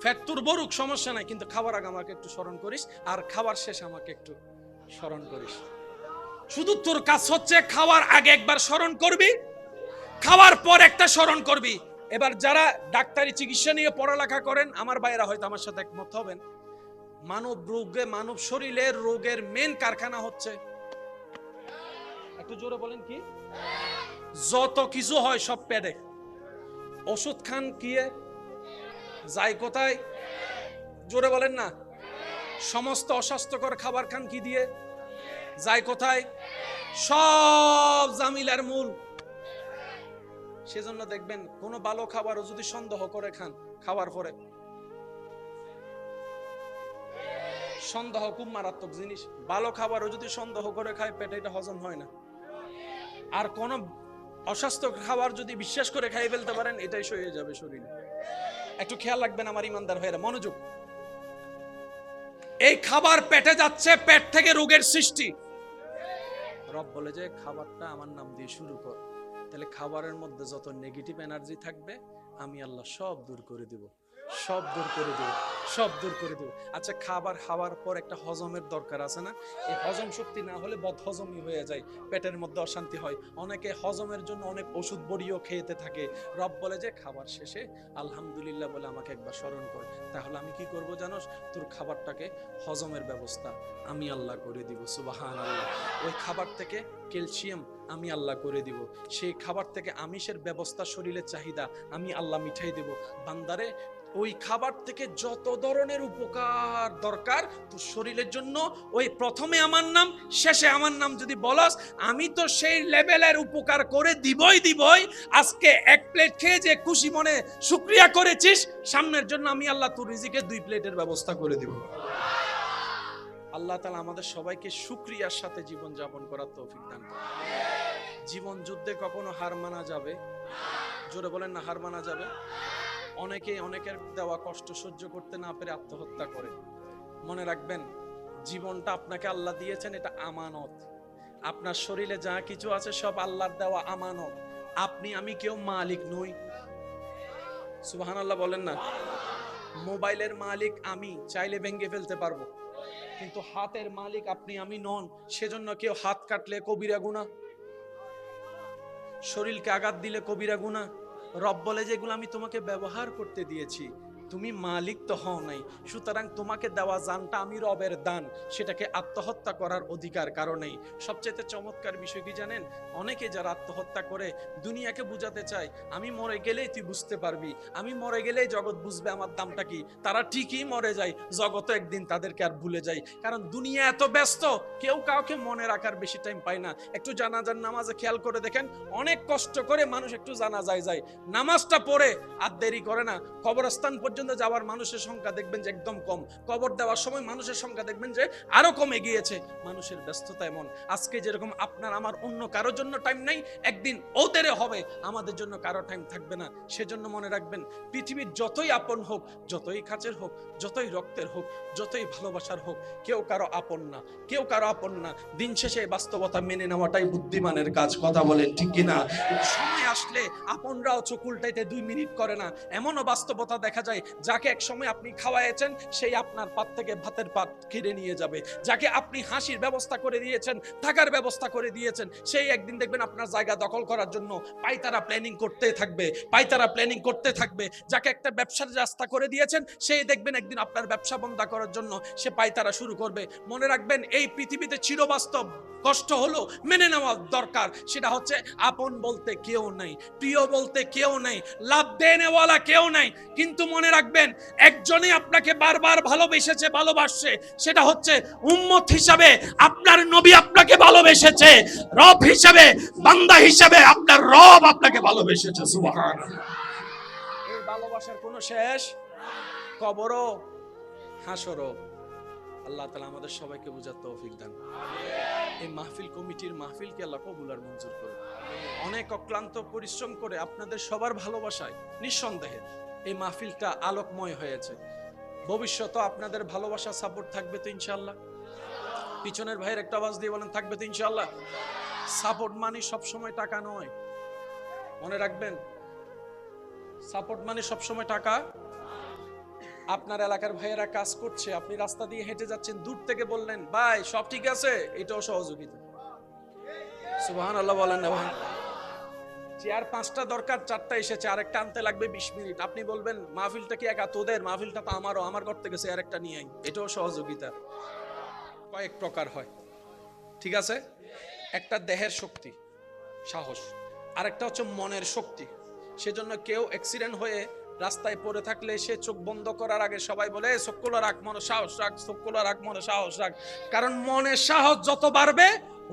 ফ্যাট তোর বরুক, সমস্যা নাই, কিন্তু খাবার আগে আমাকে একটু স্মরণ করিস, আর খাবার শেষ আমাকে একটু স্মরণ করিস। শুধু তোর কাজ হচ্ছে খাওয়ার আগে একবার স্মরণ করবি, খাওয়ার পর একটা স্মরণ করবি। এবার যারা ডাক্তারি চিকিৎসা নিয়ে পড়ালেখা করেন আমার ভাইরা হয়তো আমার সাথে একমত হবেন, মানব রোগে, মানব শরীরের রোগের মেন কারখানা হচ্ছে, একটু জোরে বলেন কি? যত কিছু হয় সব পেটে। ওষুধ খান কি যায় কোথায়? জোরে বলেন না। সমস্ত অস্বাস্থ্যকর খাবার খান কি দিয়ে? যায় কোথায়? সব জামিলার মূল। সেজন্য দেখবেন কোন ভালো খাবারও যদি সন্দেহ করে খান, খাওয়ার পরে সন্দেহ খুব মারাত্মক জিনিস। ভালো খাবারও যদি সন্দেহ করে খায়, পেটে এটা হজম হয় না। আর কোন অস্বাস্থ্য খাবার যদি বিশ্বাস করে খাই ফেলতে পারেন, এটাই সয়ে যাবে শরীরে। একটু খেয়াল রাখবেন আমার ইমানদার ভাইয়েরা, মনোযোগ। এই খাবার পেটে যাচ্ছে, পেট থেকে রোগের সৃষ্টি। রব বলে যে খাবারটা আমার নাম দিয়ে শুরু কর, তাহলে খাবারের মধ্যে যত নেগেটিভ এনার্জি থাকবে আমি আল্লাহ সব দূর করে দেব, সব দূর করে দেব, সব দূর করে দেব। আচ্ছা, খাবার খাওয়ার পর একটা হজমের দরকার আছে না? এই হজম শক্তি না হলে বদহজমই হয়ে যায়, পেটের মধ্যে অশান্তি হয়। অনেকে হজমের জন্য অনেক ওষুধ বড়িও খেতে থাকে। রব বলে যে খাবার শেষে আলহামদুলিল্লাহ বলে আমাকে একবার স্মরণ কর, তাহলে আমি কি করব জানোস? তোর খাবারটাকে হজমের ব্যবস্থা আমি আল্লাহ করে দিব। সুবহানাল্লাহ। ওই খাবার থেকে ক্যালসিয়াম আমি আল্লাহ করে দিব, সেই খাবার থেকে আমিষের ব্যবস্থা, শরীরের চাহিদা আমি আল্লাহ মিঠাই দেব। বান্দারে ওই খাবার থেকে যত ধরনের উপকার দরকার তোর শরীরের জন্য, ওই প্রথমে আমার নাম শেষে আমার নাম যদি বলস, আমি তো সেই লেভেলের উপকার করে দিবই। আজকে এক প্লেট খেয়ে যে খুশি মনে শুকরিয়া করেছিস, সামনের জন্য আমি আল্লাহ তোর রিজিকে 2 প্লেটের ব্যবস্থা করে দিব। আল্লাহ তাআলা আমাদের সবাইকে শুকরিয়ার সাথে জীবন যাপন করার তৌফিক দান করুন। জীবন যুদ্ধে কখনো হার মানা যাবে? জোরে বলেন না, হার মানা যাবে? অনেকে অনেকের দেওয়া কষ্ট সহ্য করতে না পেরে আত্মহত্যা করে। মনে রাখবেন, জীবনটা আপনাকে আল্লাহ দিয়েছেন, এটা আমানত। আপনার শরীরে যা কিছু আছে সব আল্লাহর দেওয়া আমানত। আপনি আমি কেউ মালিক নই। সুবহানাল্লাহ বলেন না। মোবাইলের মালিক আমি, চাইলে ভেঙে ফেলতে পারবো, কিন্তু হাতের মালিক আপনি আমি নন। সেজন্য কেউ হাত কাটলে কবিরা গুনাহ, শরীরকে আঘাত দিলে কবিরা গুনাহ। রব বলে যে এগুলো আমি তোমাকে ব্যবহার করতে দিয়েছি, তুমি মালিক তো হও নাই, সুতরাং তোমাকে দেওয়া জানটা আমি রবের দান, সেটাকে আত্মহত্যা করার অধিকার কারণেই। সবচেয়ে চমৎকার বিষয় কি জানেন? অনেকে যারা আত্মহত্যা করে দুনিয়াকে বুঝাতে চায় আমি মরে গেলেই তুই বুঝতে পারবি, আমি মরে গেলেই জগৎ বুঝবে আমার দামটা কি। তারা ঠিকই মরে যায়, জগৎ একদিন তাদেরকে আর ভুলে যায়। কারণ দুনিয়া এত ব্যস্ত, কেউ কাউকে মনে রাখার বেশি টাইম পায় না। একটু জানাজার নামাজে খেয়াল করে দেখেন, অনেক কষ্ট করে মানুষ একটু জানাজায় যায়, নামাজটা পড়ে আর দেরি করে না। কবরস্থান পর্যন্ত যাওয়ার মানুষের সংখ্যা দেখবেন যে একদম কম, কবর দেওয়ার সময় মানুষের সংখ্যা দেখবেন যে আরো কমে গিয়েছে। মানুষের ব্যস্ততা এমন, আজকে যেরকম আপনার আমার অন্য কারোর জন্য টাইম নাই, একদিন ওদের হবে আমাদের জন্য কারো টাইম থাকবে না। সেজন্য মনে রাখবেন, পৃথিবীর যতই আপন হোক, যতই কাছের হোক, যতই রক্তের হোক, যতই ভালোবাসার হোক, কেউ কারো আপন না, কেউ কারো আপন না। দিন শেষে বাস্তবতা মেনে নেওয়াটাই বুদ্ধিমানের কাজ। কথা বলেন ঠিক কিনা? সময় আসলে আপনরাও চোখ উল্টাইতে 2 মিনিট করে না। এমনও বাস্তবতা দেখা যায়, যাকে একসময় আপনি খাওয়াইছেন সেই আপনার পাত থেকে ভাতের পাত কেড়ে নিয়ে যাবে। যাকে আপনি হাসির ব্যবস্থা করে দিয়েছেন, থাকার ব্যবস্থা করে দিয়েছেন, সেই একদিন দেখবেন আপনার জায়গা দখল করার জন্য পায়তারা প্ল্যানিং করতে থাকবে, পায়তারা প্ল্যানিং করতে থাকবে। যাকে একটা ব্যবসার রাস্তা করে দিয়েছেন, সেই দেখবেন একদিন আপনার ব্যবসা বন্ধ করার জন্য সে পায়তারা শুরু করবে। মনে রাখবেন, এই পৃথিবীতে চিরবাস্তব কষ্ট হলো মেনে নেওয়া দরকার। সেটা হচ্ছে আপন বলতে কেউ নাই, প্রিয় বলতে কেউ নাই, লাভ দেনেওয়ালা কেউ নাই। কিন্তু মনে রাখবেন, একজনই আপনাকে বারবার ভালোবেসেছে, ভালোবাসছে, সেটা হচ্ছে উম্মত হিসাবে আপনার নবী আপনাকে ভালোবেসেছে, রব হিসাবে, বান্দা হিসাবে আপনার রব আপনাকে ভালোবেসেছে। সুবহানাল্লাহ। এই ভালোবাসার কোনো শেষ, কবরও হাসরও। আল্লাহ তাআলা আমাদের সবাইকে বুঝার তৌফিক দান। এই মাহফিল কমিটির মাহফিলকে আল্লাহ কবুল আর মঞ্জুর করুন। অনেক অক্লান্ত পরিশ্রম করে আপনাদের সবার ভালোবাসায় নিঃসন্দেহে এই মাহফিলটা আলোকময় হয়েছে। ভবিষ্যতে আপনাদের ভালোবাসা সাপোর্ট থাকবে তো ইনশাআল্লাহ? পিছনের ভাইয়ের একটা আওয়াজ দিয়ে বলেন, থাকবে তো ইনশাআল্লাহ? সাপোর্ট মানে সবসময় টাকা নয়, মনে রাখবেন। সাপোর্ট মানে সবসময় টাকা। আপনার এলাকার ভাইয়েরা কাজ করছে, আপনি রাস্তা দিয়ে হেঁটে যাচ্ছেন, দূর থেকে বললেন ভাই সব ঠিক আছে, এটাও সহযোগিতা। সুবহানাল্লাহ বলেন না ভাই? চেয়ার 5টা দরকার, 4টা এসেছে, আরেকটা আনতে লাগবে 20 মিনিট। আপনি বলবেন মাহফিলটা কি একা তোদের? মাহফিলটা তো আমারও, আমার ঘর থেকে চেয়ার একটা নিয়ে আই, এটাও সহযোগিতা। কয়েক প্রকার হয়, ঠিক আছে? একটা দেহের শক্তি, সাহস, আরেকটা হচ্ছে মনের শক্তি। সেজন্য কেউ অ্যাক্সিডেন্ট হয়ে রাস্তায় পড়ে থাকলে সে চোখ বন্ধ করার আগে সবাই বলে চোখ খোলা রাখ, মনে সাহস রাখ, চোখ খোলা রাখ, মনে সাহস রাখ। কারণ মনের সাহস যত বাড়বে,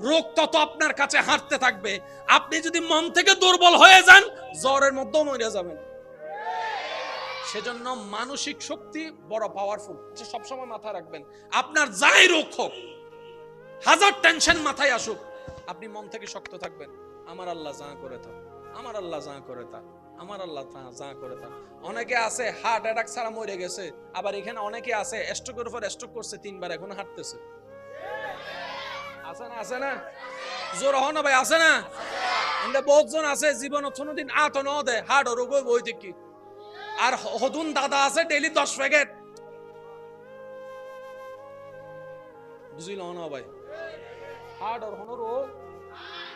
রোগ তত আপনার কাছে হাঁটতে থাকবে। আপনি যদি মন থেকে দুর্বল হয়ে যান, জ্বরের মধ্যেও মরে যাবেন। সেজন্য মানসিক শক্তি বড় পাওয়ারফুল, সবসময় মাথায় রাখবেন। আপনার যাই রোগ হোক, হাজার টেনশন মাথায় আসুক, আপনি মন থেকে শক্ত থাকবেন। আমার আল্লাহ যা করে তা, আমার আল্লাহ যা করে তা, আমার আল্লাহ যা করে তা। অনেকে আছে হার্ট অ্যাটাক ছাড়া মরে গেছে, আবার এখানে অনেকে আছে স্ট্রোকের উপর স্ট্রোক করছে, 3বার এখন হাঁটতেছে। আছে না? আছে না? জোর হও না ভাই, আছে না? এখানে বহুত জন আছে জীবন কোনোদিন আত ন দে, হার্ট রোগ বই দেখি। আর হদুন দাদা আছে ডেইলি 10 প্যাকেট। বুঝিল না ভাই? হার্ট আর হনো রোগ,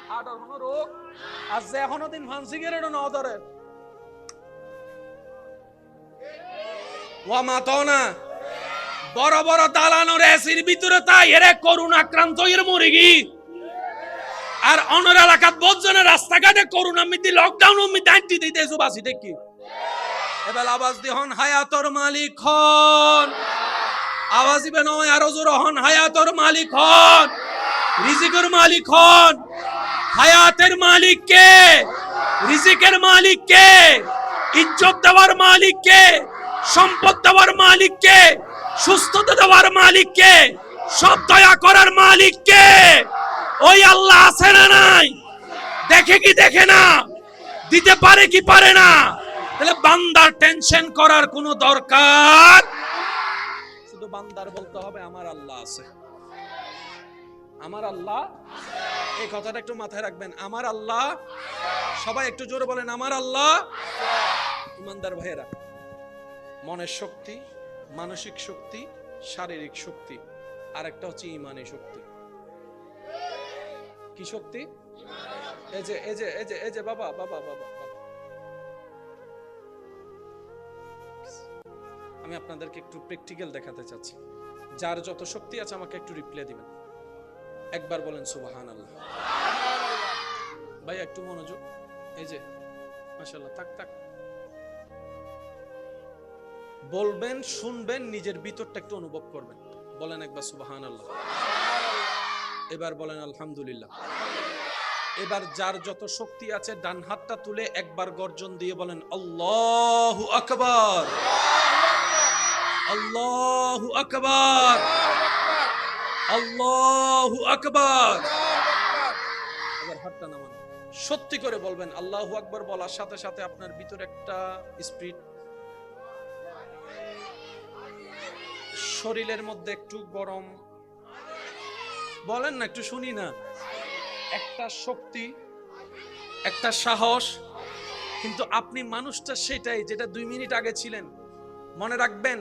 হার্ট আর হনো রোগ। আর যে এখনো দিন ফান সিগারেট ন ধরে ওয়া মাতো না, বড় বড় দালানোর এসির ভিতরে তাই এরে করোনা আক্রান্ত এর মরে গি। আর অনর এলাকাত বহুজনের রাস্তাঘাটে করোনা মিদি লকডাউন মিদি আইটি দিতেছো বাসি দেখি। এবার আওয়াজ দি হন হায়াতর মালিক হন, আওয়াজ দিবেন নয় আরো জোর হন হায়াতর মালিক হন, রিজিকের মালিক হন। হায়াতের মালিক কে? রিজিকের মালিক কে? ইজ্জত দেওয়ার মালিক কে? সম্পদ দেওয়ার মালিক কে? সুস্থতা দেওয়ার মালিক কে? সব দয়া করার মালিক কে? ওই আল্লাহ আছে না নাই? দেখে কি দেখে না? দিতে পারে কি পারে না? তাহলে বান্দার টেনশন করার কোনো দরকার, শুধু বান্দার বলতে হবে আমার আল্লাহ আছে, আমার আল্লাহ। এই কথাটা একটু মাথায় রাখবেন, আমার আল্লাহ। সবাই একটু জোরে বলেন আমার আল্লাহ। ইমানদার ভাইয়েরা, মনের শক্তি, মানসিক শক্তি, শারীরিক শক্তি, আর একটা হচ্ছে ইমানি শক্তি। কি শক্তি? এই যে এই যে এই যে এই যে বাবা বাবা বাবা, আমি আপনাদেরকে একটু প্র্যাকটিক্যাল দেখাতে চাচ্ছি। যার যত শক্তি আছে আমাকে একটু রিপ্লাই দিবেন। একবার বলেন সুবহানাল্লাহ। ভাই একটু মনোযোগ। এই যে মাশাআল্লাহ, তাক তাক বলবেন, শুনবেন, নিজের ভিতরটা একটু অনুভব করবেন। বলেন একবার সুবহানাল্লাহ। এবার বলেন আলহামদুলিল্লাহ। এবার যার যত শক্তি আছে ডান হাতটা তুলে একবার গর্জন দিয়ে বলেন আল্লাহু আকবার, আল্লাহু আকবার, আল্লাহু আকবার। এবার হাতটা নামান, সত্যি করে বলবেন আল্লাহু আকবার। বলার সাথে সাথে আপনার ভিতরে একটা স্পিরিট, শরীরের মধ্যে একটু গরম, বলেন না একটু শুনি না, একটা শক্তি, একটা সাহস। কিন্তু আপনি মানুষটা সেটাই যেটা 2 মিনিট আগে ছিলেন, মনে রাখবেন